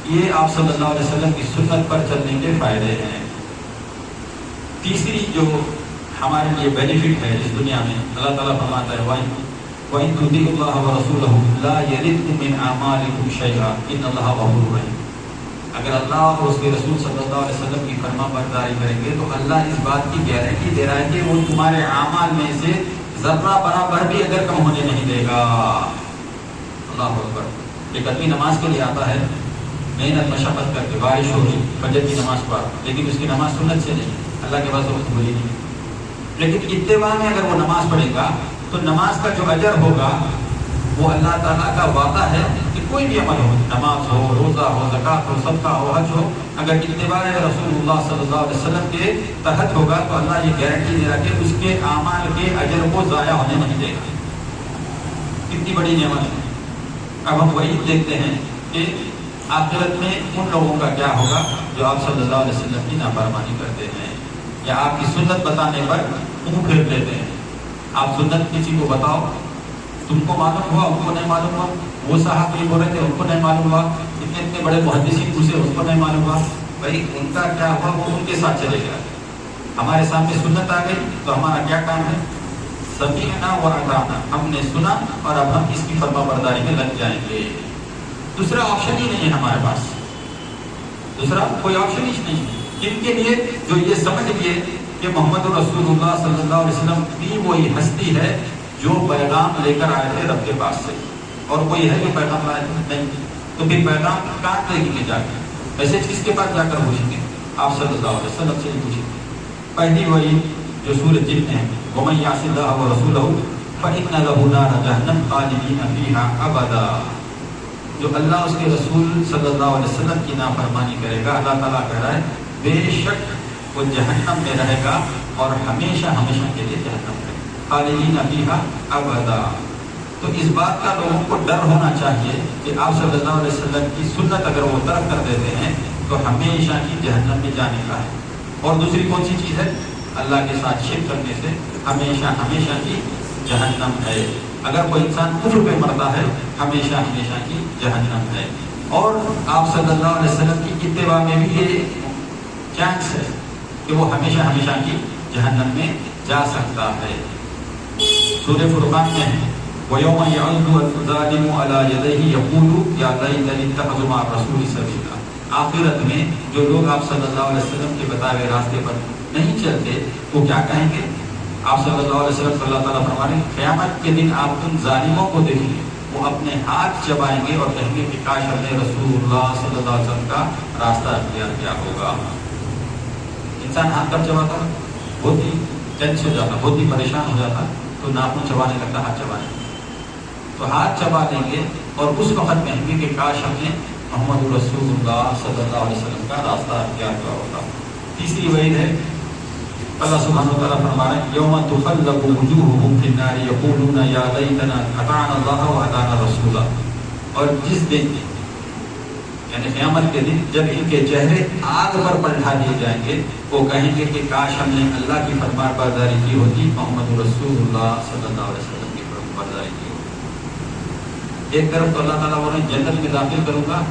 یہ آپ صلی اللہ علیہ وسلم کی سنت پر چلنے کے فائدے ہیں۔ تیسری جو ہمارے لیے بینیفٹ ہے اس دنیا میں، اللہ تعالیٰ فرماتا ہے وَإِن تُطِيعُوا اللَّهَ وَرَسُولَهُ لَا يَلِدْكُم مِّنْ أَعْمَالِكُمْ شَيْئًا إِنَّ اللَّهَ غَفُورٌ رَحِيمٌ۔ اگر اللہ اور اس کے رسول صلی اللہ علیہ وسلم کی فرما برداری کریں گے تو اللہ اس بات کی گارنٹی دے رہا ہے کہ وہ تمہارے اعمال میں سے ذرہ برابر بھی اگر کم ہونے نہیں دے گا۔ اللہ اکبر۔ ایک آدمی نماز کے لیے آتا ہے، محنت مشقت کر کے بارش ہو رہی فجر کی نماز پڑھ، لیکن اس کی نماز سنت سے نہیں، اللہ کے پاس وقت ہوئی نہیں، لیکن اتباع میں اگر وہ نماز پڑھے گا تو نماز کا جو اجر ہوگا وہ اللہ تعالیٰ کا وعدہ ہے کہ کوئی بھی عمل ہو، نماز ہو، روزہ ہو، زکوٰۃ ہو، صدقہ ہو، حج ہو، اگر اتباع رسول اللہ صلی اللہ علیہ وسلم کے تحت ہوگا تو اللہ یہ گارنٹی دے رہا کہ اس کے اعمال کے اجر کو ضائع ہونے نہیں دے گا۔ کتنی بڑی نعمت ہے۔ اب ہم وہی دیکھتے ہیں کہ آخرت میں ان لوگوں کا کیا ہوگا جو آپ صلی اللہ علیہ وسلم کی نافرمانی کرتے ہیں یا آپ کی سنت بتانے پر منہ پھیر لیتے ہیں۔ آپ سنت کسی کو بتاؤ، تم کو معلوم ہوا، ان کو نہیں معلوم ہوا، وہ صاحب یہ بول رہے تھے ان کو نہیں معلوم ہوا، اتنے بڑے محدثین پوچھے اس کو نہیں معلوم ہوا، بھائی ان کا کیا ہوا وہ ان کے ساتھ چلے گا۔ ہمارے سامنے سنت آ گئی تو ہمارا کیا کام ہے؟ سمیعنا و اطعنا، ہم نے سنا اور اب ہم اس کی فرما برداری میں لگ جائیں گے۔ دوسرا آپشن ہی نہیں ہے ہمارے پاس، دوسرا کوئی آپشن ہی نہیں ہے۔ جن کے لیے جو یہ سمجھ لیے کہ محمد رسول اللہ صلی اللہ علیہ وسلم بھی وہی ہستی ہے جو پیغام لے کر آئے تھے رب کے پاس سے، اور کوئی ہے جو پیغام لائے تھے نہیں، تو پھر پیغام کہاں دیں گے جا کے؟ ایسے کس کے پاس جا کر پوچھیں گے؟ آپ صلی اللہ علیہ وسلم سے ہی پوچھیں گے۔ پہلی وہی جو سورۃ جن ہے، وَمَن يَعْصِ اللَّهَ وَرَسُولَهُ فَإِنَّ لَهُ نَارَ جَهَنَّمَ خَالِدِينَ فِيهَا أَبَدًا۔ جو اللہ اس کے رسول صلی اللہ علیہ وسلم کی نافرمانی کرے گا، اللہ تعالیٰ کہہ رہا ہے بے شک وہ جہنم میں رہے گا اور ہمیشہ ہمیشہ کے لیے جہنم میں، خالدین فیہا ابدا۔ تو اس بات کا لوگوں کو ڈر ہونا چاہیے کہ آپ صلی اللہ علیہ وسلم کی سنت اگر وہ ترک کر دیتے ہیں تو ہمیشہ کی جہنم میں جانے کا ہے۔ اور دوسری کون سی چیز ہے؟ اللہ کے ساتھ شرک کرنے سے ہمیشہ ہمیشہ کی جہنم ہے۔ اگر کوئی انسان کفر پہ مرتا ہے ہمیشہ ہمیشہ کی جہنم ہے۔ اور آپ صلی اللہ علیہ وسلم کی اتباع میں بھی یہ چانس ہے کہ وہ ہمیشہ ہمیشہ کی جہنم میں جا سکتا ہے۔ سورہ فرقان میں ہے وَيَوْمَ يَعُضُّ الظَّالِمُ عَلَى يَدَيْهِ يَقُولُ يَا لَيْتَنِي اتَّخَذْتُ مَعَ الرَّسُولِ سَبِيلًا۔ آخرت میں جو لوگ آپ صلی اللہ علیہ وسلم کے بتائے ہوئے راستے پر نہیں چلتے وہ کیا کہیں گے؟ آپ صلی اللہ علیہ وسلم صلی اللہ تعالیٰ فرمانے قیامت کے دن آپ ان ظالموں کو دیکھیں گے، وہ اپنے ہاتھ چبائیں گے اور کہیں گے کہ کاش ہم نے رسول اللہ صلی اللہ علیہ وسلم کا راستہ اختیار کیا ہوگا۔ انسان ہاتھ کب چباتا ہے؟ بہت ہی ٹینس ہو جاتا، بہت ہی پریشان ہو جاتا تو ناخن چبانے لگتا، ہاتھ چبانے، تو ہاتھ چبا دیں گے اور اس وقت کہیں گے کہ کاش ہم نے محمد رسول اللہ صلی اللہ علیہ وسلم کا راستہ اختیار کیا ہوتا۔ تیسری وعید ہے اللہ سبحانہ و تعالیٰ فرما رہے ہیں یوم تقلب وجوہہم فی النار یقولون یا لیتنا اطعنا اللہ واطعنا الرسول۔ اور جس دن یعنی قیامت کے دن جب ان کے چہرے آگ پر پلٹا دیے جائیں گے وہ کہیں گے کہ کاش ہم نے اللہ کی فرمان برداری کی ہوتی، محمد رسول اللہ صلی اللہ علیہ وسلم کی فرمان برداری کی ہوتی۔ ایک طرف تو اللہ تعالیٰ انہیں جنت میں داخل کروں گا،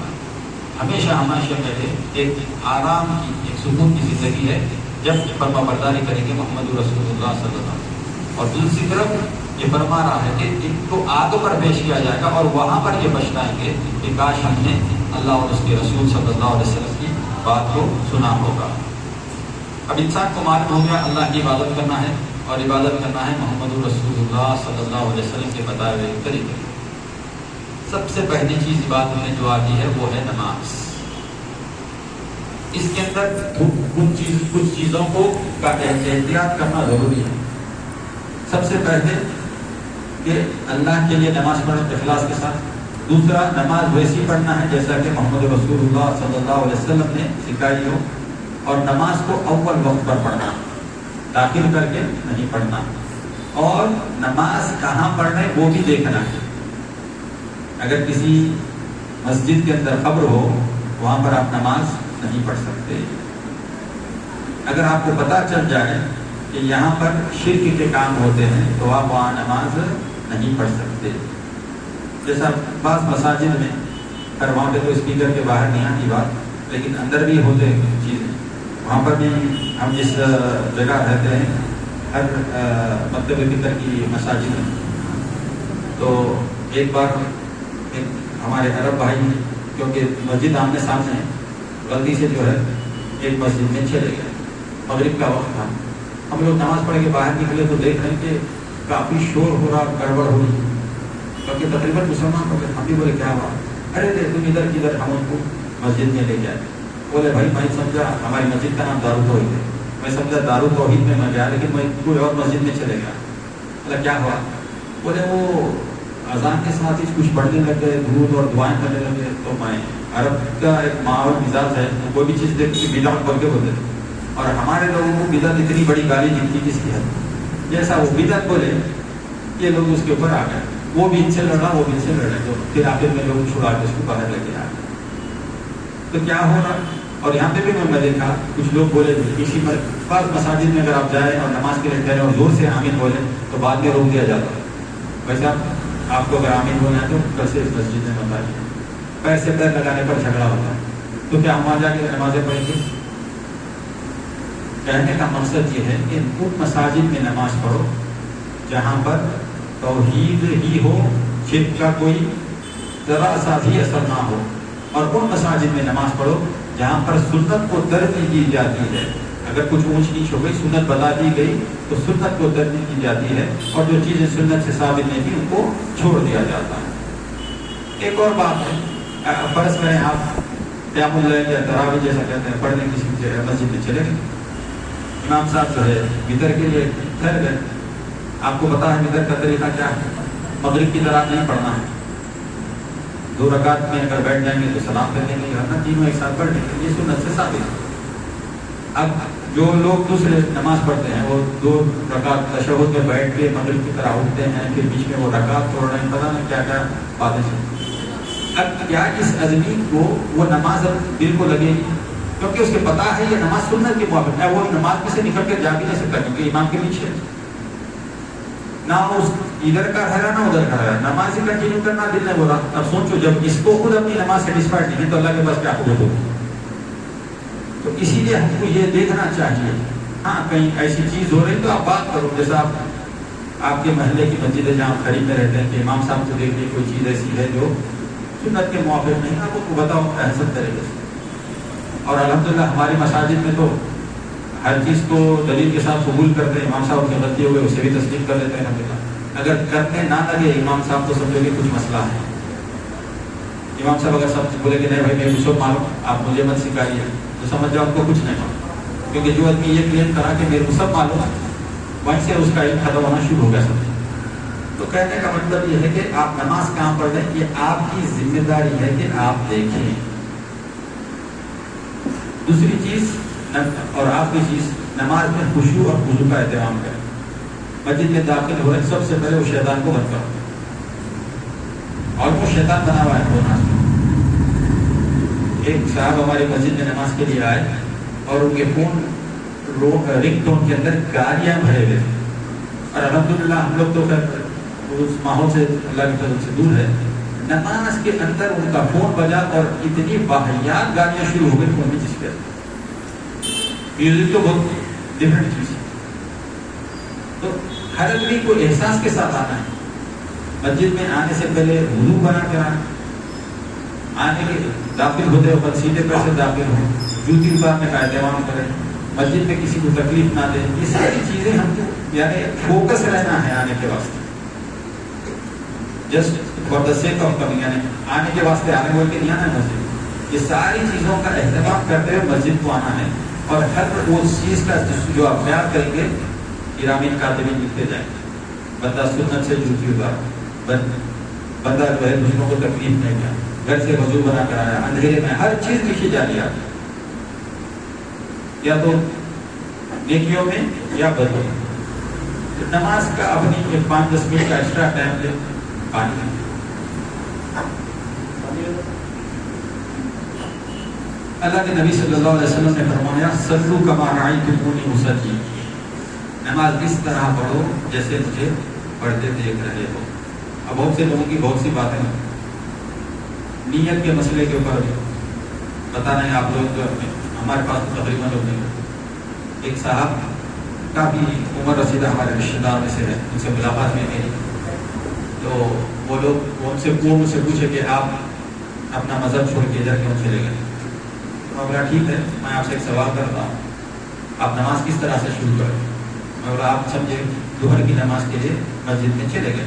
ہمیشہ ہمیشہ میں ایک آرام کی، ایک سکون کی زندگی ہے جب فرما برداری کریں گے محمد رسول اللہ صلی اللہ علیہ وسلم۔ اور دوسری طرف یہ فرما رہا ہے کہ ان کو آگ پر پیش کیا جائے گا اور وہاں پر یہ پچھتائیں گے کہ کاش ہم نے اللہ اور اس کے رسول صلی اللہ علیہ وسلم کی بات کو سنا ہوگا۔ اب انسان کو معلوم ہو گیا اللہ کی عبادت کرنا ہے اور عبادت کرنا ہے محمد رسول اللہ صلی اللہ علیہ وسلم کے بتائے ہوئے طریقے۔ سب سے پہلی چیز عبادت میں جو آتی ہے وہ ہے نماز۔ اس کے اندر کچھ چیزوں کو کا احتیاط کرنا ضروری ہے۔ سب سے پہلے کہ اللہ کے لیے نماز پڑھیں اخلاص کے ساتھ۔ دوسرا نماز ویسی پڑھنا ہے جیسا کہ محمد رسول اللہ صلی اللہ علیہ وسلم نے سکھائی ہو، اور نماز کو اول وقت پر پڑھنا، داخل کر کے نہیں پڑھنا، اور نماز کہاں پڑھنا وہ بھی دیکھنا ہے۔ اگر کسی مسجد کے اندر قبر ہو وہاں پر آپ نماز نہیں پڑھ سکتے۔ اگر آپ کو پتہ چل جائے کہ یہاں پر شرک کے کام ہوتے ہیں تو آپ وہاں نماز نہیں پڑھ سکتے۔ جیسا بعض مساجد میں، ہر وہاں پہ تو اسپیکر کے باہر نہیں آتی بات، لیکن اندر بھی ہوتے ہیں چیزیں، وہاں پر بھی ہم جس جگہ رہتے ہیں ہر مکتب فکر کی مساجد میں، تو ایک بار ہمارے عرب بھائی کیونکہ مسجد آمنے سامنے ہے، غلطی سے جو ہے ایک مسجد میں چلے گئے، مغرب کا وقت تھا، ہم لوگ نماز پڑھ کے باہر نکلے تو دیکھ رہے ہیں کہ کافی شور ہو رہا، گڑبڑ ہو رہی، کیونکہ تقریباً مسلمان ہو گئے۔ ہم بھی بولے کیا ہوا؟ ارے تم ادھر کدھر، ہم ان کو مسجد میں لے کے آئے. بولے بھائی میں سمجھا ہماری مسجد کا نام دار التوحید ہے, میں سمجھا دار التوحید میں گیا, لیکن میں کوئی اور مسجد میں چلے گیا. بولا کیا ہوا؟ بولے وہ اذان کے ساتھ ہی کچھ پڑھنے لگ گئے, درود اور دعائیں کرنے لگے. تو میں عرب کا ایک ماحول مزاج ہے, کوئی بھی چیز دیکھ کے بدعت بول کے بولتے تھے, اور ہمارے لوگوں کو بدعت اتنی بڑی گالی دکھتی جس کی حد. جیسا وہ بدعت بولے یہ لوگ اس کے اوپر آ گئے, وہ بھی ان سے لڑا, وہ بھی ان سے لڑے, تو پھر آخر میں لوگ چھڑا کے اس کو باہر لے کے آئے. تو کیا ہو رہا؟ اور یہاں پہ بھی میں دیکھا کچھ لوگ بولے کسی بعض مساجد میں اگر آپ جائیں اور نماز کے لیے ٹھہرے اور زور سے آمین بولیں تو بعد میں روک دیا جاتا ہے. ویسے آپ کو اگر آمین بولنا ہے تو کل سے اس مسجد میں مت آئیے. پیر سے پیر لگانے پر جھگڑا ہوتا ہے, تو کیا ہم وہاں جا کے نمازیں پڑھیں گے؟ کہنے کا مقصد یہ ہے کہ ان مساجد میں نماز پڑھو جہاں پر توحید ہی ہو, شرک کا کوئی ذرا سا بھی اثر نہ ہو, اور ان مساجد میں نماز پڑھو جہاں پر سنت کو ترجیح دی جاتی ہے. اگر کچھ اونچ نیچ ہو گئی, سنت بتا دی گئی تو سنت کو ترجیح دی جاتی ہے, اور جو چیزیں سنت سے ثابت نہیں تھی ان کو چھوڑ دیا جاتا ہے. ایک اور بات ہے, فرض کریں آپ قیام اللیل یا تراویح جیسا کہتے ہیں پڑھنے کسی مسجد میں چلے گئے, امام صاحب جو ہے وطر کے لیے ٹھہر گئے. آپ کو پتا ہے وطر کا طریقہ کیا ہے؟ مغرب کی طرح نہیں پڑھنا ہے. 2 رکعت میں اگر بیٹھ جائیں گے تو سلام کرنے کے لیے ہرنا, تینوں ایک ساتھ پڑھ لیں گے, یہ سنت سے ثابت ہے. اب جو لوگ دوسرے نماز پڑھتے ہیں وہ 2 رکعت تشہد میں بیٹھ کے مغرب کی طرح اٹھتے ہیں, پھر بیچ میں وہ رکعت توڑ رہے ہیں, پتہ نہیں کیا کیا باتیں چلتی. اب کیا اس آدمی کو وہ نماز دل کو لگے گی؟ کیونکہ اس کو پتا ہے یہ نماز سنت کے موافق ہے, وہ نماز میں سے نکل کے جا بھی نہیں سکتا کیونکہ امام کے پیچھے نہ اس ادھر کا رہا نہ ادھر کا رہا, نماز ہی کنٹینیو کرنا دل نہیں بولا. اب سوچو جب اس کو خود اپنی نماز سیٹسفائڈ نہیں ہے تو اللہ کے پاس کیا قوت ہوگی؟ تو اسی لیے ہم کو یہ دیکھنا چاہیے. ہاں کہیں ایسی چیز ہو رہی تو آپ بات کرو, جیسا آپ کے محلے کی مسجد ہے جہاں قریب میں رہتے ہیں کہ امام صاحب کو دیکھیے کوئی چیز ایسی ہے جو سنت کے موافق نہیں, آپ کو بتاؤ احسن طریقے سے. اور الحمدللہ ہماری مساجد میں تو ہر چیز کو دلیل کے ساتھ قبول کرتے ہیں. امام صاحب کی غلطی ہو گئی اسے بھی تسلیم کر لیتے ہیں الحمدللہ. اگر کرنے نہ لگے امام صاحب تو سمجھو گے کچھ مسئلہ ہے. امام صاحب اگر سب بولے کہ نہیں بھائی میں سب معلوم, آپ مجھے مت سکھائیے, تو سمجھ جاؤ آپ کو کچھ نہیں معلوم. کیونکہ جو آدمی یہ کلیم کرا کہ میرے کو سب معلوم ہے, وہیں سے اس کا علم ختم ہونا شروع ہو گیا سب. تو کہنے کا مطلب یہ ہے کہ آپ نماز کہاں پڑھ رہے ہیں یہ آپ کی ذمہ داری ہے کہ آپ دیکھیں. دوسری چیز اور آخری چیز, نماز میں خشوع اور خضوع کا اہتمام کریں. مسجد میں داخل ہو رہے ہیں سب سے پہلے وہ شیطان کو بند کرو, اور وہ شیطان بنا ہوا ہے ہونا. ایک صاحب ہماری مسجد میں نماز کے لیے آئے اور ان کے فون رنگ ٹون کے اندر گالیاں بھرے ہوئے, اور الحمدللہ ہم لوگ تو خیر اس ماحول سے اللہ کی فضل سے دور ہے. نماز کے اندر ان کا فون بجا اور اتنی واحیات گالیاں شروع ہو گئی فون میں, جس پہ میوزک تو بہت ڈفرینٹ چیز ہے. تو ہر آدمی کو احساس کے ساتھ آنا ہے. مسجد میں آنے سے پہلے وضو بنا کر آنے کے داخل ہوتے وقت سیدھے پیر سے داخل ہو, جوتی اتارنے کا اہتمام کریں, مسجد میں کسی کو تکلیف نہ دیں. یہ ساری چیزیں ہم کو یعنی فوکس رہنا ہے آنے کے واسطے, just for the sake of coming, یعنی آنے کے واسطے آنے بول کے نہیں آنا ہے مسجد. یہ ساری چیزوں کا اہتمام کرتے ہوئے مسجد کو آنا ہے, اور ہر وہ چیز کا جو آپ خیال کریں گے کرامین کاتبین لکھتے جائیں. بندہ سنت سے جوتی اتارا, بندہ جو ہے دوسروں کو تکلیف نہیں کیا, گھر سے وضو بنا کر آیا, اندھیرے میں ہر چیز لکھی جا رہی ہے, یا تو نیکیوں میں یا بدوں میں. نماز کا اپنی 5-10 منٹ کا ایکسٹرا ٹائم لے. پانی اللہ کے نبی صلی اللہ علیہ وسلم نے فرمایا صلو کما رأیتمونی اصلی, نماز اس طرح پڑھو جیسے مجھے پڑھتے دیکھ رہے ہو. اب بہت سے لوگوں کی بہت سی باتیں ہیں نیت کے مسئلے کے اوپر پتہ نہیں آپ لوگ ہمارے پاس تقریباً لوگ نہیں. ایک صاحب کافی عمر رسیدہ ہمارے رشتہ دار میں سے ہے, ان سے ملاقات میں میری, تو وہ لوگ ان سے پوچھے کہ آپ اپنا مذہب چھوڑ کے ادھر کیوں چلے گئے. میں بولا ٹھیک ہے, میں آپ سے ایک سوال کرتا ہوں, آپ نماز کس طرح سے شروع کریں. میں بولا آپ سمجھے ظہر کی نماز کے لیے مسجد میں چلے گئے,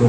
2।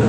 2।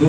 2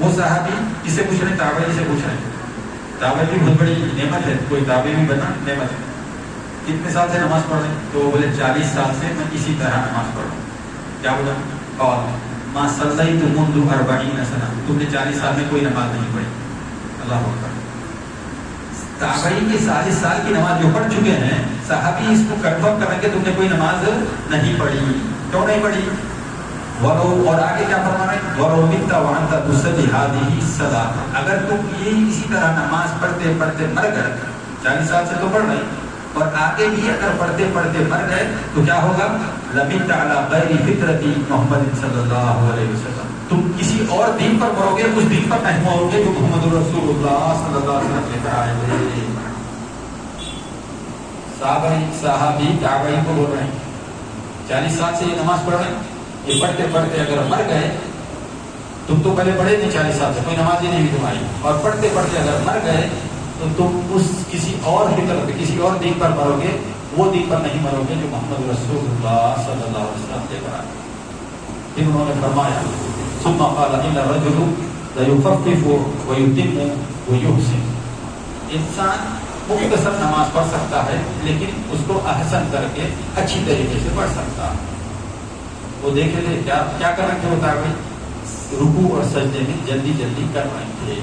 وہ صحابی کس سے پوچھ رہے ہیں؟ تابعی سے پوچھ رہے ہیں. تابعی بھی بہت بڑی نعمت ہے، کوئی تابعی بھی بننا نعمت ہے. کتنے سال سے نماز پڑھ رہے ہیں؟ تو وہ بولے 40 سال سے میں اسی طرح نماز پڑھ رہا ہوں. کیا بولا؟ اور ما صلیت منذ 40 سنہ، تم نے 40 سال میں کوئی نماز نہیں پڑھی. اللہ اکبر. تابعی کی 40 سال کی نماز جو پڑھ چکے ہیں، صحابی اس کو کنفرم کر رہے ہیں کہ تم نے کوئی نماز نہیں پڑھی. کیوں نہیں پڑھی؟ اور آگے کیا فرما رہے ہیں؟ وَلَوْ مِتَّ وَأَنْتَ تُصَلِّي هَٰذِهِ الصَّلَاةَ، اگر تم یہ اسی طرح نماز پڑھتے پڑھتے مر گئے، 40 سال سے تو پڑھ رہے ہیں، اور آگے بھی اگر پڑھتے پڑھتے مر گئے تو کیا ہوگا؟ لَمِتَّ عَلَىٰ غَيْرِ فِطْرَةِ مُحَمَّدٍ صلی اللہ علیہ وسلم، تم کسی اور دین پر مرو گے، اس دین پر نہیں مرو گے جو محمد رسول اللہ صلی اللہ علیہ وسلم لے کر آئے تھے. صحابی تابعی کو بول رہے ہیں 40 سال سے یہ نماز پڑھ رہے ہیں، یہ پڑھتے پڑھتے اگر مر گئے، تم تو پہلے پڑھے نہیں 40 سال سے، کوئی نماز ہی نہیں ہوئی تمہاری، اور پڑھتے پڑھتے اگر مر گئے تو تم اس کسی اور فکر پہ، کسی اور دین پر مرو گے، وہ دین پر نہیں مرو گے جو محمد رسول اللہ صلی اللہ علیہ وسلم لے کر آئے. پھر انہوں نے فرمایا ثم قال ان الرجل ليخفف ويتم ويحسن، انسان مختصر نماز پڑھ سکتا ہے لیکن اس کو احسن کر کے اچھی طریقے سے پڑھ سکتا ہے. وہ دیکھے تھے کیا کر رہے تھے، ہوتا ہے رکوع اور سجدے میں جلدی جلدی کر رہے تھے.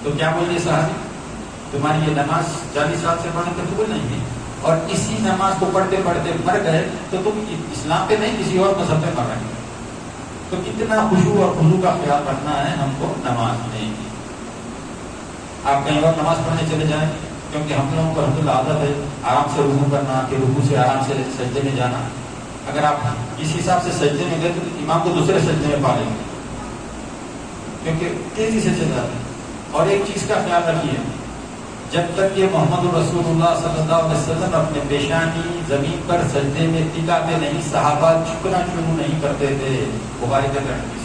تو کیا بولیے صاحب، تمہاری یہ نماز 40 سال سے پڑھنے کے قبول نہیں ہے، اور اسی نماز کو پڑھتے پڑھتے مر گئے تو تم اسلام پہ نہیں کسی اور مذہب پہ مر رہے ہیں. تو کتنا خشوع اور خضوع کا خیال رکھنا ہے ہم کو نماز میں. آپ کہیں اور نماز پڑھنے چلے جائیں، کیونکہ ہم لوگوں کو الحمد للہ عادت ہے آرام سے رکوع کرنا، پھر رکوع سے آرام سے سجدے میں جانا. اگر آپ اس حساب سے سجدے میں گئے تو امام کو دوسرے سجدے میں پا لیں گے، کیونکہ تیزی سے چل جاتے ہیں. اور ایک چیز کا خیال رکھیے، جب تک یہ محمد رسول اللہ صلی اللہ علیہ وسلم اپنے پیشانی زمین پر سجدے میں ٹکاتے نہیں، صحابہ جھکنا شروع نہیں کرتے تھے. بخاری کے حدیث،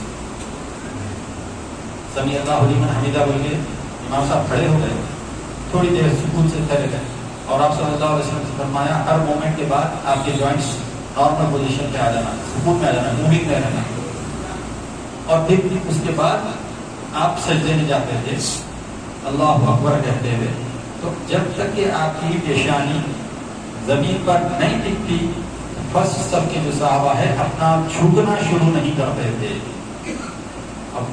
سمیع اللہ لمن حمیدہ بول کے امام صاحب کھڑے ہو گئے، تھوڑی دیر سکون سے ٹھہرے گئے، اور آپ صلی اللہ علیہ وسلم سے فرمایا ہر مومنٹ کے بعد آپ کے جوائنٹس نارمل پوزیشن پہ آ جانا، سکون میں آ جانا، موونگ میں رہنا. اور پھر اس کے بعد آپ سجدے میں جاتے تھے اللہ اکبر کہتے ہوئے. تو جب تک کہ آپ کی پیشانی زمین پر نہیں ٹکتی، فرسٹ سب کے جو صحابہ ہے اپنا جھکنا شروع نہیں کرتے تھے. اب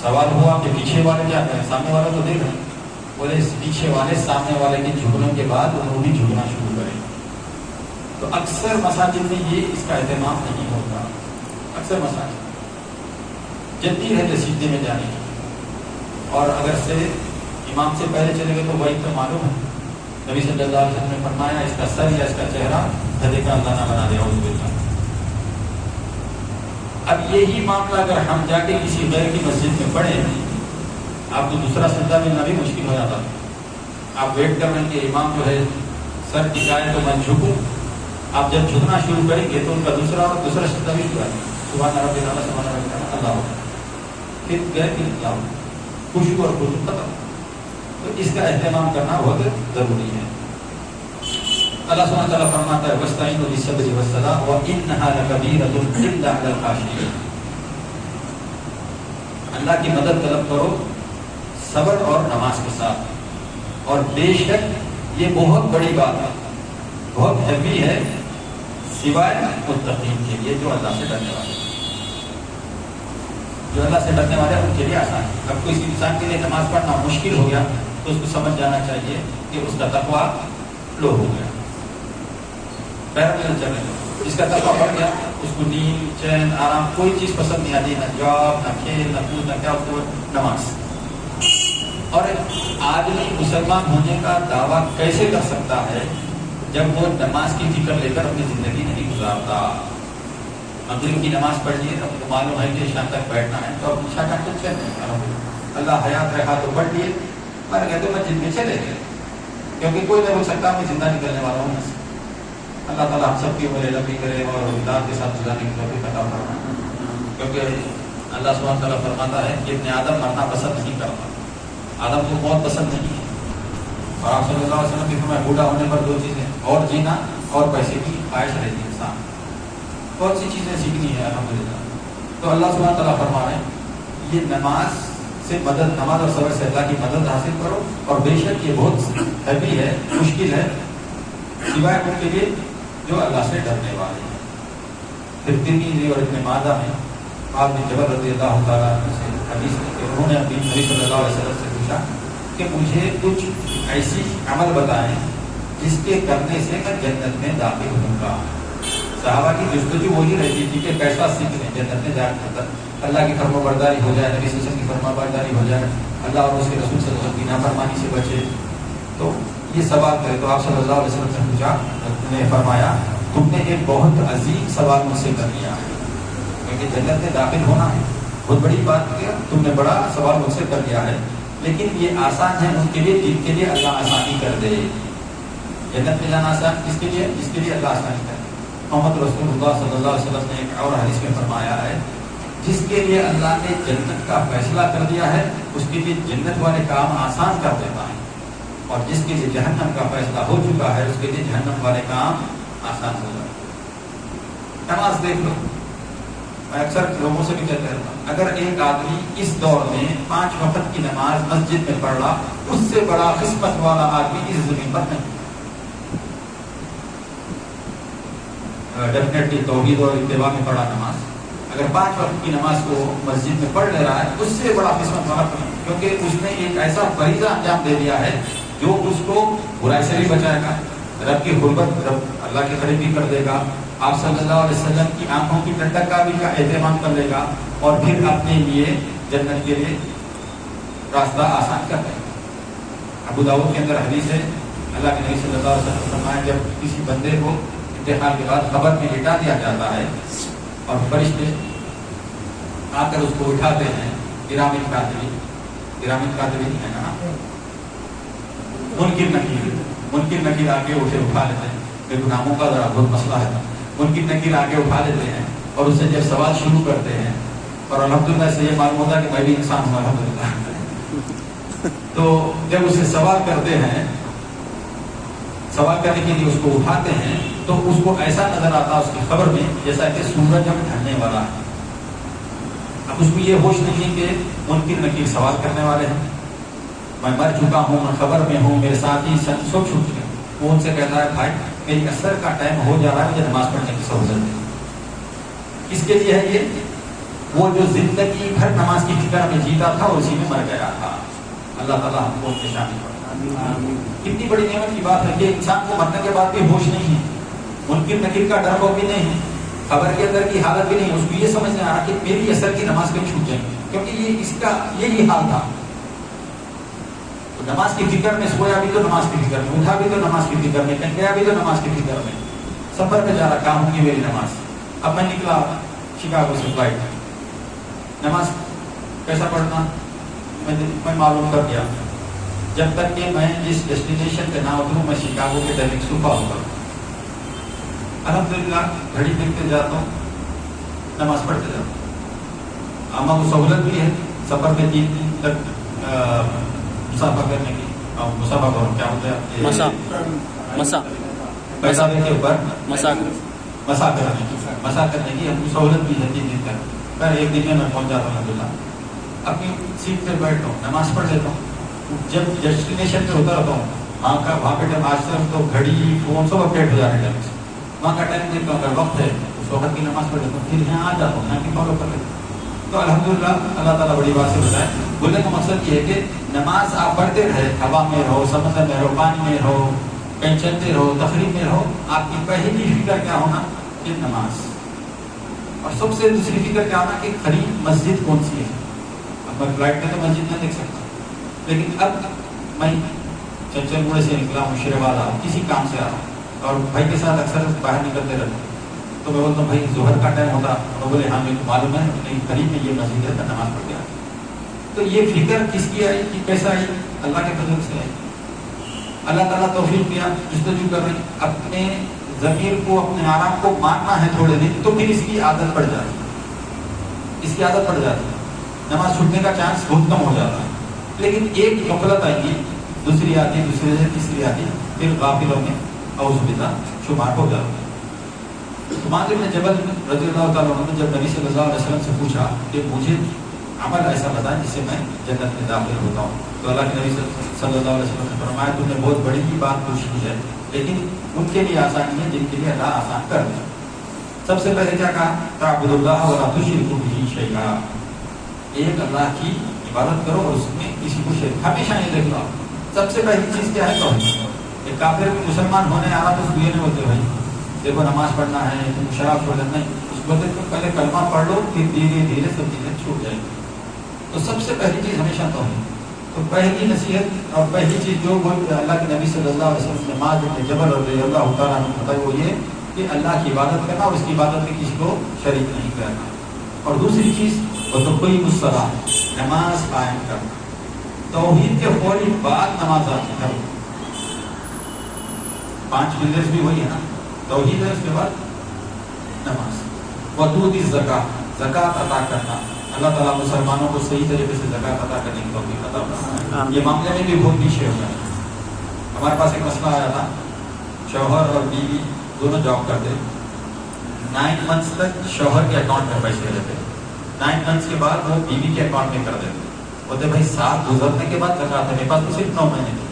سوال ہوا کہ پیچھے والے کیا کریں، سامنے والے تو دیکھ رہے ہیں، بولے پیچھے والے سامنے والے کے جھکنے کے بعد انہوں بھی جھکنا شروع کریں. تو اکثر مساجد میں یہ اس کا اہتمام نہیں ہوتا. اکثر مساجد جلدی رہتے سیدھے میں جانے کی، اور اگر سے امام سے پہلے چلے گئے تو وہی تو معلوم ہے، نبی صلی اللہ علیہ وسلم نے فرمایا اس کا سر یا اس کا چہرہ گدھے کا اللہ نہ بنا دے. اعوذ باللہ. اب یہی معاملہ اگر ہم جا کے کسی غیر کی مسجد میں پڑھیں، آپ کو دوسرا سجدہ ملنا بھی مشکل ہو جاتا. آپ ویٹ کر رہے ہیں کہ امام جو ہے سر ٹکائے تو میں جھکوں. آپ جب جھکنا شروع کریں گے تو ان کا دوسرا سجدہ بھی شروع ہے، سبحان ربی الاعلیٰ سبحان ربی الاعلیٰ اللہ. پھر گئے کہ اللہ خوشبو اور خضوع ختم. تو اس کا اہتمام کرنا بہت ضروری ہے. اللہ سبحانہ وتعالیٰ فرماتا ہے وَاسْتَعِينُوا بِالصَّبْرِ وَالصَّلَاةِ وَإِنَّهَا لَكَبِيرَةٌ إِلَّا عَلَى الْخَاشِعِينَ. اللہ کی مدد طلب کرو صبر اور نماز کے ساتھ، اور بے شک یہ بہت بڑی بات ہے، بہت ہیوی ہے، سوائے متقین کے لیے جو اللہ سے ڈرنے والے ہیں. جو اللہ سے ڈرنے والے ہیں ان کے لیے آسان ہے. اب کوئی انسان کے لیے نماز پڑھنا مشکل ہو گیا تو اس کو سمجھ جانا چاہیے کہ اس کا تقویٰ لو ہو گیا، پیر میں چلنے دو. جس کا تقویٰ بڑھ گیا اس کو نیند چین آرام کوئی چیز پسند نہیں آتی، نہ جاب نہ کھیل نہ کود نہ کیا، اس کو نماز. اور آدمی مسلمان ہونے کا دعویٰ کیسے کر سکتا ہے جب وہ نماز کی فکر لے کر اپنی زندگی نہیں گزارتا؟ مغرب کی نماز پڑھ لیے، اب کو معلوم ہے کہ شام تک بیٹھنا ہے تو اب اچھا ٹائم تک چلے، اللہ حیات رکھا تو پڑھ لیے، مر گئے تو مسجد میں چلے گئے، کیونکہ کوئی نہیں بول سکتا میں زندہ نکلنے والا ہوں. اللہ تعالیٰ ہم سب کی عمر لمبی کرے اور ہدایت کے ساتھ گزارنے کی توفیق عطا فرمائے. کیونکہ اللہ سبحانہ وتعالیٰ فرماتا ہے کہ ابن آدم مرنا پسند نہیں کرتا، آدم کو موت پسند نہیں ہے. اور آپ صلی اللہ علیہ وسلم کی فرمایا بوڑھا ہونے پر 2 چیزیں، اور جینا اور پیسے کی خواہش رہتی ہے. انسان بہت سی چیزیں سیکھنی ہے الحمدللہ. تو اللہ سبحانہ تعالیٰ فرما رہے ہیں یہ نماز سے مدد، نماز اور صبر سے اللہ کی مدد حاصل کرو، اور بے شک یہ بہت ہیوی ہے، مشکل ہے سوائے ان کے لیے جو اللہ سے ڈرنے والے ہیں۔ پھر ترمذی اور ابن ماجہ میں معاذ بن جبل رضی اللہ تعالیٰ عنہ سے حدیث ہے کہ انہوں نے اپنی نبی صلی اللہ علیہ وسلم سے پوچھا کہ مجھے کچھ ایسی عمل بتائیں جس کے کرنے سے میں جنت میں داخل ہوں گا۔ صحابہ کی جستجو وہی رہتی تھی کہ کیسا سیکھ لیں جنت میں جا کر، اللہ کی فرما برداری ہو جائے، نبی صلی اللہ علیہ وسلم کی فرما برداری ہو جائے، اللہ اور اس کے رسول صلی اللہ علیہ وسلم کی نافرمانی سے بچے۔ تو یہ سوال کرے تو آپ صلی اللہ علیہ وسلم سے پوچھا، نے فرمایا تم نے ایک بہت عظیم سوال مجھ سے کر لیا ہے، کیونکہ جنت میں داخل ہونا ہے، بہت بڑی بات کیا تم نے، بڑا سوال مجھ سے کر لیا ہے، لیکن یہ آسان ہے ان کے لیے جن کے لیے اللہ آسانی کر دے۔ جنت میں جانا آسان کس کے لیے؟ جس کے لیے اللہ آسانی کرے۔ محمد رسول اللہ صلی اللہ علیہ وسلم نے ایک اور حدیث میں فرمایا ہے جس کے لیے اللہ نے جنت کا فیصلہ کر دیا ہے اس کے لیے جنت والے کام آسان کر دیتا ہے، اور جس کے لیے جہنم کا فیصلہ ہو چکا ہے اس کے لیے جہنم والے کام آسان ہو جاتے ہیں۔ نماز دیکھ لو، میں اکثر لوگوں سے بھی کہتا ہوں اگر ایک آدمی اس دور میں 5 وقت کی نماز مسجد میں پڑھ رہا، اس سے بڑا قسمت والا آدمی اس زمین پر نہیں۔ ڈیفینیٹلی توحید اور اتباع میں پڑھا نماز، اگر 5 وقت کی نماز کو مسجد میں پڑھ لے رہا ہے اس سے بڑا قسمت والا نہیں، کیونکہ اس نے ایک ایسا فریضہ انجام دے دیا ہے جو اس کو برائی سے بھی بچائے گا، رب کی قربت، رب اللہ کے قریب بھی کر دے گا، آپ صلی اللہ علیہ وسلم کی آنکھوں کی ٹھنڈک کا بھی کا اہتمام کر لے گا، اور پھر اپنے لیے جنت کے لیے راستہ آسان کر دے گا۔ ابو داؤد کے اندر حدیث ہے، اللہ کے نبی صلی اللہ علیہ وسلم فرمایا جب کسی بندے کو امتحان کے بعد قبر میں لٹا دیا جاتا ہے اور فرشتے آ کر اس کو اٹھاتے ہیں، کرام کاتبین ہے نا، منکر نکیر آ کے اسے اٹھا لیتے ہیں، بے گناہوں کا ذرا بہت مسئلہ ہے، منکر نکیر آ کے اٹھا لیتے ہیں اور اس سے جب سوال شروع کرتے ہیں، اور الحمدللہ سے یہ معلوم ہوتا ہے کہ میں بھی انسان ہوں الحمدللہ، تو جب اسے سوال کرتے ہیں، سوال کرنے کے لیے اس کو اٹھاتے ہیں تو اس کو ایسا نظر آتا ہے اس کی خبر میں جیسا کہ سورج اب ڈھلنے والا ہے۔ اب اس کو یہ ہوش نہیں ہے کہ منکر نکیر سوال کرنے والے ہیں، میں مر چکا ہوں، میں خبر میں ہوں، میرے ساتھ ہی سب چھوٹ چکے ہیں۔ وہ ان سے کہتا ہے بھائی میری اثر کا ٹائم ہو جا رہا ہے، مجھے نماز پڑھنے کی سہولت ہے۔ کس کے لیے ہے یہ؟ وہ جو زندگی بھر نماز کی فکر میں جیتا تھا اور اسی میں مر گیا تھا۔ اللہ تعالیٰ ہم کو ان کے شامل کرے۔ کتنی بڑی نعمت کی بات ہے کہ انسان کو مرنے کے بعد بھی ہوش نہیں ہے، منکر نکیر کا ڈر بھی نہیں ہے، خبر کے اندر کی حالت بھی نہیں، اس کو یہ سمجھ نہیں آ رہا کہ میری اثر کی نماز کہیں چھوٹ جائے گی، کیونکہ یہ اس کا یہی حال تھا۔ تو نماز کی فکر میں سویا بھی تو نماز کی فکر میں، اٹھا بھی تو نماز کی فکر میں، کہیں گیا بھی تو نماز کی فکر میں، سفر پہ جا رہا کام ہوگی میری نماز۔ اب میں نکلا شکاگو سے فلائٹ، نماز کیسا پڑھنا میں معلوم کر دیا، جب تک کہ میں جس ڈیسٹینیشن پہ نہ اتروں میں شکاگو کے ڈائریکٹ صبح ہوگا۔ الحمدللہ گھڑی دیکھتے جاتا ہوں، نماز پڑھتے جاتا ہوں۔ اما وہ سہولت بھی ہے سفر میں 3 دن تک مسافہ کرنے کی، مسافہ کروں کیا ہوتا ہے پیسے کے اوپر مسا کرنے کی ہم کو سہولت بھی ہے 3 دن تک، پھر 1 دن میں پہنچ جاتا ہوں الحمدللہ، اپنی سیٹ پہ بیٹھتا ہوں، نماز پڑھ لیتا ہوں۔ جب ڈیسٹینیشن پہ اترتا ہوں وہاں پہ ٹائم آج تک تو گھڑی فون سب اپڈیٹ ہو جانے ٹائم سے، وہاں کا ٹائم دیکھتا ہوں، اگر وقت ہے اس وقت کی نماز پڑھ لیتا ہوں، پھر یہاں آ جاتا ہوں، یہاں کی فالو کر لیتا ہوں۔ تو الحمدللہ اللہ تعالیٰ بڑی بات سے بتائے، بولنے کا مقصد یہ ہے کہ نماز آپ پڑھتے رہے، ہوا میں رہو، سمندر میں رہو، پانی میں رہو، کہیں چلتے رہو، تفریح میں رہو، آپ کی پہلی فکر کیا ہونا کہ نماز، اور سب سے دوسری فکر کیا ہونا کہ قریب مسجد کون سی ہے۔ اب میں فلائٹ میں تو مسجد نہیں دیکھ سکتا، لیکن اب میں چنچل گوڑے سے نکلا ہوں، شیروالا کسی کام سے آ رہا ہوں، اور بھائی کے ساتھ اکثر باہر نکلتے رہتے ہیں، تو میں بولتا ہوں بھائی ظہر کا ٹائم ہوتا، وہ بولے ہاں میرے کو معلوم ہے لیکن قریب میں یہ مسجد ہے، نماز پڑھ گیا۔ تو یہ فکر کس کی آئی کہ کیسا آئی؟ اللہ کے فضل سے آئی۔ اللہ تعالیٰ توفیق دیا، جستجو کر رہی، اپنے ضمیر کو، اپنے آرام کو ماننا ہے تھوڑے دن، تو پھر اس کی عادت پڑ جاتی ہے، اس کی عادت پڑ جاتی ہے، نماز چھوٹنے کا چانس بہت کم ہو جاتا ہے۔ لیکن ایک غفلت آئے گی، دوسری آتی، دوسری سے تیسری آتی، پھر غافلوں میں اعوذ باللہ شمار ہو جاتا ہے۔ تو معاذ بن جبل رضی اللہ تعالیٰ عنہ جب نبی صلی اللہ علیہ وسلم سے پوچھا کہ مجھے عمل ایسا بتائیں جس سے میں جنت میں داخل ہوتا ہوں، تو اللہ کے نبی صلی اللہ علیہ وسلم نے فرمایا تم نے بہت بڑی ہی بات پوچھی ہے، لیکن ان کے لیے آسانی ہے جن کے لیے اللہ آسان کر دے۔ سب سے پہلے کیا کہا؟ تعبد اللہ ولا تشرک به شیئا، ایک اللہ کی عبادت کرو اور اس میں کسی کو شریک۔ ہمیشہ یہ دیکھ لو سب سے پہلی چیز کیا ہے؟ توحید۔ ایک کافر بھی مسلمان ہونے آ رہا تو اس کو یہ نہیں بولتے بھائی دیکھو نماز پڑھنا ہے تم شراب چھوڑ دینا، نہیں، اس کو بولتے تم پہلے کلمہ پڑھ لو پھر دھیرے دھیرے سب چیزیں چھوٹ جائیں گی۔ تو سب سے پہلی چیز ہمیشہ توحید۔ تو پہلی نصیحت اور پہلی چیز جو وہ اللہ کے نبی صلی اللہ علیہ وسلم نے معاذ بن جبل رضی اللہ تعالیٰ عنہ بتائی وہ یہ کہ اللہ کی عبادت کرنا اور اس کی عبادت میں کسی کو شریک نہیں کرنا۔ اور دوسری چیز وتقیم الصلاۃ، نماز قائم کرنا۔ توحید کے فوری بعد نماز آتی ہے، 5 پلرز بھی وہی ہے نا، توحید ہے، اس کے بعد نماز۔ وتؤتی الزکاۃ، زکوٰۃ ادا کرنا۔ اللہ تعالیٰ مسلمانوں کو صحیح طریقے سے زکوٰۃ ادا کرنے کی توفیق عطا فرمائے۔ یہ معاملے میں بھی بہت پیچھے ہو جائے۔ ہمارے پاس ایک مسئلہ آیا تھا، شوہر اور بیوی دونوں جاب کرتے، 9 منتھس تک شوہر کے اکاؤنٹ میں پیسے رہتے، 9 منتھس کے بعد وہ بیوی کے اکاؤنٹ میں کر دیتے۔ بولتے بھائی 7 گزرنے کے بعد زکوٰۃ ہے، میرے پاس تو صرف 9 مہینے تھے۔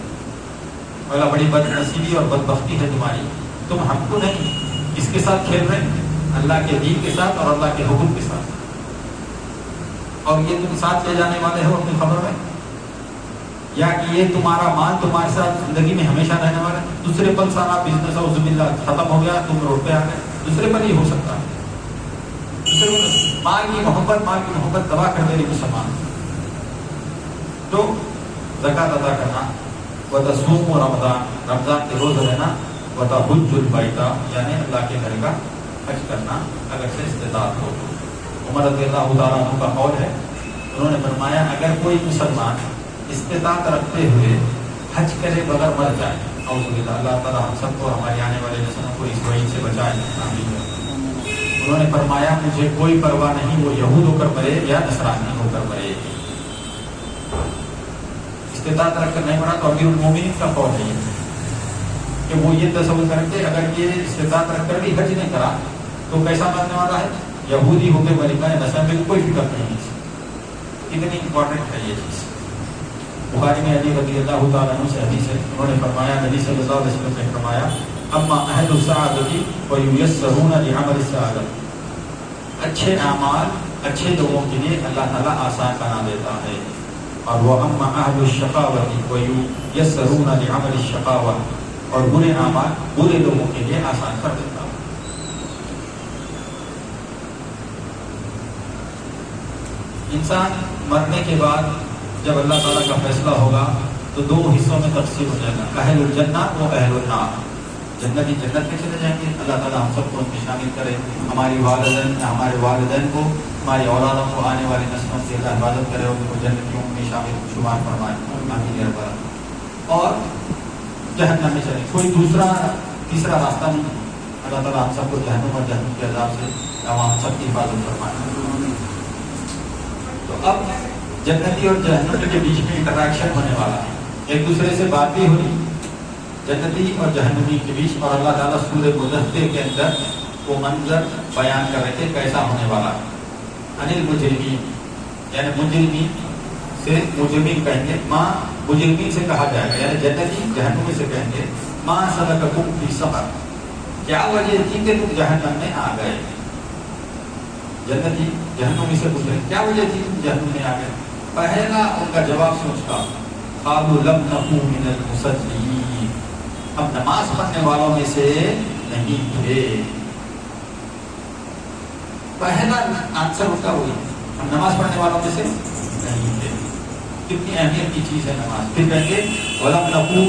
بولا بڑی بد نصیبی اور بدبختی ہے تمہاری، تم ہم کو نہیں اس کے ساتھ کھیل رہے ہیں، اللہ کے دین کے ساتھ اور اللہ کے حکم کے ساتھ، اور یہ تم ساتھ لے جانے والے ہو اپنی خبر میں، یا کہ یہ تمہارا مال تمہارے ساتھ زندگی میں ہمیشہ رہنے والا ہے۔ دوسرے پل سارا بزنس اعوذ باللہ ختم ہو گیا، تم روڈ پہ آ گئے، دوسرے پل ہی ہو سکتا ہے۔ مال کی محبت تباہ کر دے رہی مسلمان۔ تو زکوٰۃ ادا کرنا، وتصوم رمضان، رمضان کے روز رہنا، وتحج البیت، یعنی اللہ کے گھر کا حج کرنا اگر سے استطاعت ہو۔ عمر رضی اللہ تعالیٰ عنہ کا قول ہے، انہوں نے فرمایا اگر کوئی مسلمان استطاعت رکھتے ہوئے حج کرے بغیر مر جائے، اعوذ باللہ، اللہ تعالیٰ ہم سب کو ہماری آنے والے نسلوں کو اس وعید سے بچائے، آمین۔ انہوں نے فرمایا مجھے کوئی پرواہ نہیں وہ یہود ہو کر مرے یا نصرانی ہو کر مرے، استطاعت رکھ کر نہیں مرا۔ تو امیر المومنین کا قول ہے کہ وہ یہ تصور کرتے اگر یہ استطاعت رکھ کر بھی حج نہیں کرا تو کیسا مرنے والا ہے؟ یہودی ہو کے مری کا، نسل میں کوئی فکر نہیں ہے۔ اتنی امپورٹنٹ ہے یہ چیز۔ بخاری میں علی رضی اللہ تعالیٰ عنہ سے حدیث ہے، انہوں نے فرمایا نبی صلی اللہ علیہ وسلم نے فرمایا اما اہل السعادۃ فیسرون لعمل السعادۃ، اچھے اعمال اچھے لوگوں کے لیے اللہ تعالیٰ آسان بنا دیتا ہے، اور وہ اما اہل الشقاوۃ فیسرون لعمل الشقاوۃ، اور برے اعمال برے لوگوں کے لیے آسان کر دیتا ہے۔ انسان مرنے کے بعد جب اللہ تعالیٰ کا فیصلہ ہوگا تو 2 حصوں میں تقسیم ہو جائے گا، اہل الجنہ و اہل النار۔ جنتی جنت میں چلے جائیں گے، اللہ تعالیٰ ہم سب کو ان میں شامل کرے، ہمارے والدین کو، ہماری اولادوں کو، آنے والی نسلوں کی اللہ حفاظت کرے، ان کو جنتیوں میں شامل شمار فرمائے، آمین یا رب۔ اور جہنم میں چلے، کوئی تیسرا راستہ نہیں ہے۔ اللہ تعالیٰ ہم سب کو جہنم اور جہنم کے عذاب سے ہم سب کی حفاظت فرمائے۔ تو اب جنتی اور جہنم کے بیچ میں انٹریکشن ہونے والا ہے، ایک دوسرے سے بات بھی ہونی جنتی اور جہنمی کے بیچ، اور اللہ تعالیٰ سورہ مدثر کے اندر وہ منظر بیان کر رہے تھے کیسا ہونے والا ہے۔ انل مجرمین، یعنی مجرمین سے مجرمین کہیں گے، ماں مجرمین سے کہا جائے گا، یعنی جنتی جہنمی سے کہیں گے ماں سلککم فی سقر، کیا وجہ تھی کہ تم جہنم میں آ گئے؟ جنتی جہنمی سے پوچھ رہے کیا وجہ تھی تم جہنم میں آ گئے؟ پہلا ان کا جواب سوچتا، قالوا لم نکن من المصلین، ہم نماز پڑھنے والوں میں سے نہیں تھے۔ پہلا آنسر ان کا وہی، ہم نماز پڑھنے والوں میں سے نہیں تھے۔ کتنی اہمیت کی چیز ہے نماز۔ پھر کہیں گے ولم نکن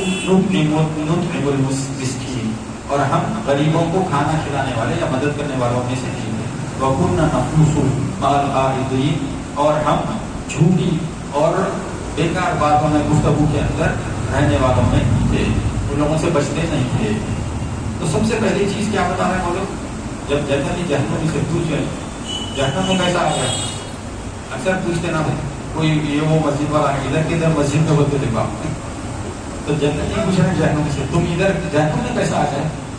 نطعم المسکین، اور ہم غریبوں کو کھانا کھلانے والے یا مدد کرنے والوں میں سے نہیں تھے۔ وَكُنَّا نَخُوضُ مَعَ الْخَائِضِينَ، اور ہم جھوٹی اور بیکار باتوں میں گفتگو کے اندر رہنے والوں میں تھے، ان لوگوں سے بچتے نہیں تھے۔ تو سب سے پہلی چیز کیا بتا رہے ہیں وہ لوگ؟ جب جنتی جہنمی سے پوچھے جہنم میں کیسا آ گیا، اکثر پوچھتے نہ کوئی یہ وہ مسجد والا ہے ادھر کدھر مسجد میں بولتے تھے باپ، تو جنتی پوچھ رہے ہیں جہنم سے تم ادھر جہنم میں کیسا آ جائے؟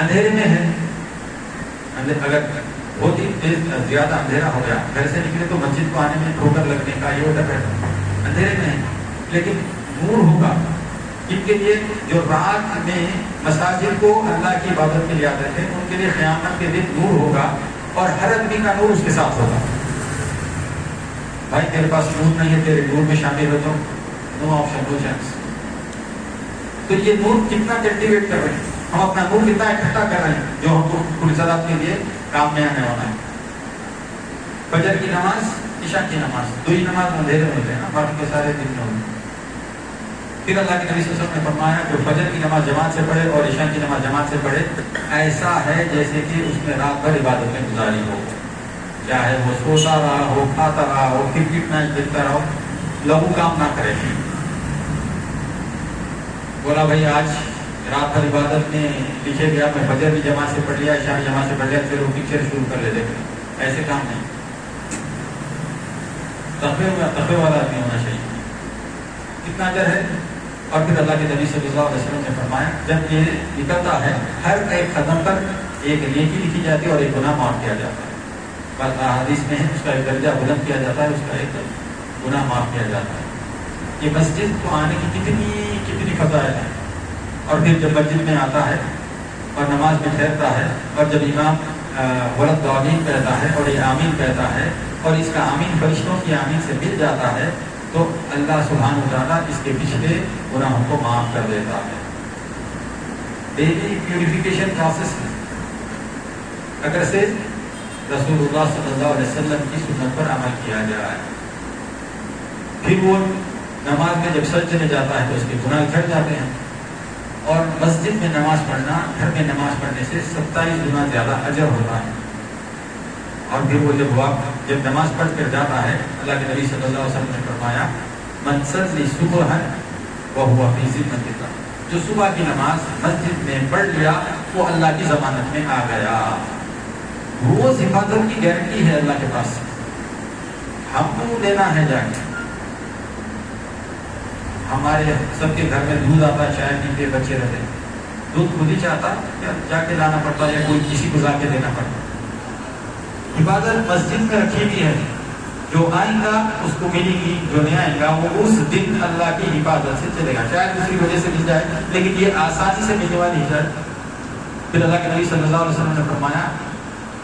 اندھیرے میں ہے، اگر بہت ہی زیادہ اندھیرا ہو گیا، گھر سے نکلے تو مسجد کو آنے میں ٹھوکر لگنے کا یہ ڈر رہتا، اندھیرے میں ہے، لیکن نور ہوگا ان کے لیے جو رات میں مساجد کو اللہ کی عبادت کے لیے آتے تھے، ان کے لیے قیامت کے دن نور ہوگا، اور ہر آدمی کا نور اس کے ساتھ ہوگا. بھائی تیرے پاس نور نہیں ہے، تیرے نور میں شامل ہو جاؤ، نو آپشن، نو چانس. تو یہ نور کتنا کلٹیویٹ کر رہے ہیں ہم، اپنا نور کتنا اکٹھا کر رہے ہیں جو ہم کو کل صلات کے لیے کام میں آنے والا ہے. فجر کی نماز، عشاء کی نماز، دو ہی نماز اندھیرے میں ہوتے ہیں نا، باقی کے سارے دن میں ہوتے ہیں. پھر اللہ کے نبی صلی اللہ علیہ وسلم نے فرمایا جو فجر کی نماز جماعت سے پڑھے اور عشاء کی نماز جماعت سے پڑھے، ایسا ہے جیسے کہ اس نے رات بھر عبادت میں گزاری ہو، چاہے وہ سوتا رہا ہو، کھاتا رہا ہو، کرکٹ میچ دیکھتا رہا ہو، لہو کام نہ کرے. بولا بھائی آج رات بھر عبادت میں پیچھے گیا، میں فجر بھی جماعت سے پڑھ لیا، عشاء بھی جماعت سے پڑھ لیا، پھر وہ پکچر شروع کر لیتے. ایسے کام نہیں، تقوی والا آدمی ہونا چاہیے. کتنا اجر ہے. اور پھر اللہ کے نبی صلی اللہ علیہ وسلم نے فرمایا جب یہ نکلتا ہے ہر ایک قدم پر ایک نیکی لکھی جاتی ہے اور ایک گناہ معاف کیا جاتا ہے. بس حدیث میں ہے اس کا ایک درجہ بلند کیا جاتا ہے، اس کا ایک گناہ معاف کیا جاتا ہے. یہ مسجد کو آنے کی کتنی فضائل ہے. اور پھر جب مسجد میں آتا ہے اور نماز میں ٹھہرتا ہے، اور جب امام ولد آمین کہتا ہے اور یہ آمین کہتا ہے اور اس کا آمین فرشتوں کی آمین سے مل جاتا ہے، تو اللہ سبحانہ وتعالیٰ اس کے پچھلے گناہوں کو معاف کر دیتا ہے. ڈیلی پیوریفیکیشن پروسیس ہے. اگر سے رسول اللہ صلی اللہ علیہ وسلم کی سنت پر عمل کیا جائے، پھر وہ نماز میں جب سجدے میں جاتا ہے تو اس کے گناہ جھڑ جاتے ہیں. اور مسجد میں نماز پڑھنا گھر میں نماز پڑھنے سے 27 گنا زیادہ اجر ہوتا ہے. اور پھر وہ جب نماز پڑھ کر جاتا ہے، اللہ کے نبی صلی اللہ علیہ وسلم نے فرمایا من صلی صبح وهو فی ذمۃ اللہ، جو صبح کی نماز مسجد میں پڑھ لیا وہ اللہ کی ضمانت میں آ گیا. روز حفاظت کی گارنٹی ہے اللہ کے پاس، ہم کو لینا ہے جا کے. ہمارے سب کے گھر میں دودھ آتا ہے، چائے پیتے بچے رہتے، دودھ خود ہی چاہتا یا جا کے لانا پڑتا یا کوئی کسی کو لا کے دینا پڑتا. حفاظت مسجد میں رکھی ہوئی ہے، جو آئے گا اس کو ملے گی، جو نہیں آئے گا وہ اس دن اللہ کی حفاظت سے چلے گا. شاید دوسری وجہ سے مل جائے لیکن یہ آسانی سے ملنے والی ہدایت. پھر اللہ کے نبی صلی اللہ علیہ وسلم نے فرمایا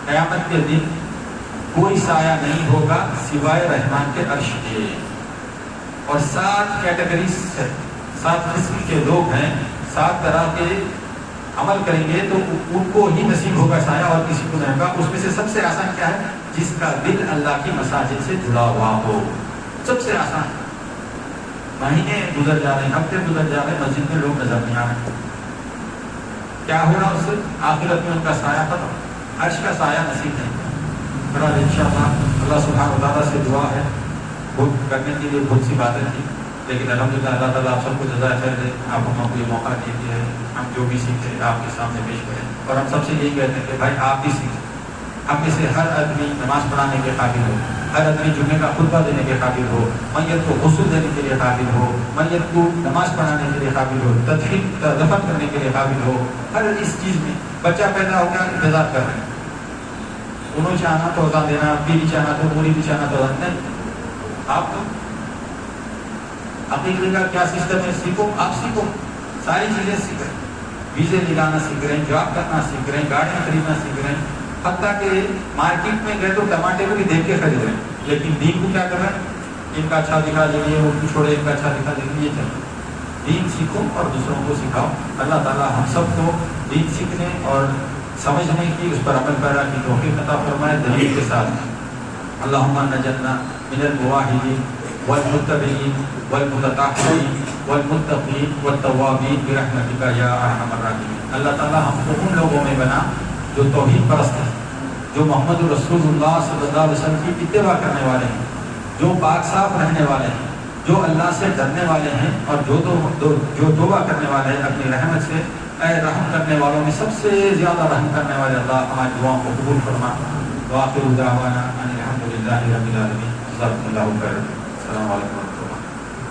قیامت کے دن کوئی سایہ نہیں ہوگا سوائے رحمان کے عرش کے. اور 7 کیٹیگریز 7 قسم کے لوگ ہیں، 7 طرح کے عمل کریں گے تو ان کو ہی نصیب ہوگا سایہ اور کسی کو نہیں ہوگا. اس میں سے سب سے آسان کیا ہے؟ جس کا دل اللہ کی مساجد سے جڑا ہوا ہو. سب سے آسان. مہینے گزر جا رہے ہیں، ہفتے گزر جا رہے ہیں، مسجد میں لوگ نظر نہیں آ رہے. کیا ہوگا اس سے؟ آخرت میں ان کا سایہ ختم، عرش کا سایہ نصیب نہیں. برابر انشاءاللہ اللہ سبحانہ وتعالیٰ سے دعا ہے، بہت کرنے کے لیے بہت سی باتیں تھیں، لیکن الحمدللہ اللہ تعالیٰ آپ سب کو جزائے خیر دے. آپ ہم کو یہ موقع دیتے ہیں، ہم جو بھی سیکھتے ہیں آپ کے سامنے پیش کریں. اور ہم سب سے یہی کہتے ہیں کہ بھائی آپ بھی سیکھیں. ہم میں سے ہر آدمی نماز پڑھانے کے قابل ہو، ہر آدمی جمعے کا خطبہ دینے کے قابل ہو، میت کو غسل دینے کے لیے قابل ہو، میت کو نماز پڑھانے کے لیے قابل ہو، دفن کرنے کے لیے قابل ہو. ہر اس چیز میں بچہ پیدا ہو گیا انتظار کر رہے ہیں، انہوں چاہنا تو اذان دینا، بیوی چاہنا تو پوری بھی چاہنا تو اذان نہیں. آپ تو عقیدے کا کیا سسٹم ہے سیکھو، آپ سیکھو، ساری چیزیں سیکھ رہے ہیں. ویزے نکالنا سیکھ رہے ہیں، جاب کرنا سیکھ رہے ہیں، گاڑیاں خریدنا سیکھ رہے ہیں. حتیٰ کہ مارکیٹ میں گئے تو ٹماٹے کو بھی دیکھ کے خرید رہے ہیں. لیکن دین کو کیا کر رہے ہیں؟ ان کا اچھا دکھا دیجیے، وہ چھوڑے، ان کا اچھا دکھا دیجیے. یہ چلے. دین سیکھو اور دوسروں کو سکھاؤ. اللہ تعالیٰ ہم سب کو دین سیکھنے اور سمجھنے کی، اس پر عمل پیرا کی توفیق عطا فرمائے دلیل کے ساتھ. اللہم نجنا من المواہدین والمتبعین والمتطہرین والمتقین والتوابین برحمتک یا ارحم الراحمین. اللہ تعالیٰ ہم کو ان لوگوں میں بنا جو توحید پرست ہیں، جو محمد رسول اللہ صلی اللہ علیہ وسلم کی اتباع کرنے والے ہیں، جو پاک صاف رہنے والے ہیں، جو اللہ سے ڈرنے والے ہیں اور جو توبہ کرنے والے ہیں اپنی رحمت سے. اے رحم کرنے والوں میں سب سے زیادہ رحم کرنے والے اللہ ہماری دعاؤں کو قبول فرما. وآخر دعوانا ان الحمد للہ رب العالمین. جزاکم اللہ خیر. السلام علیکم.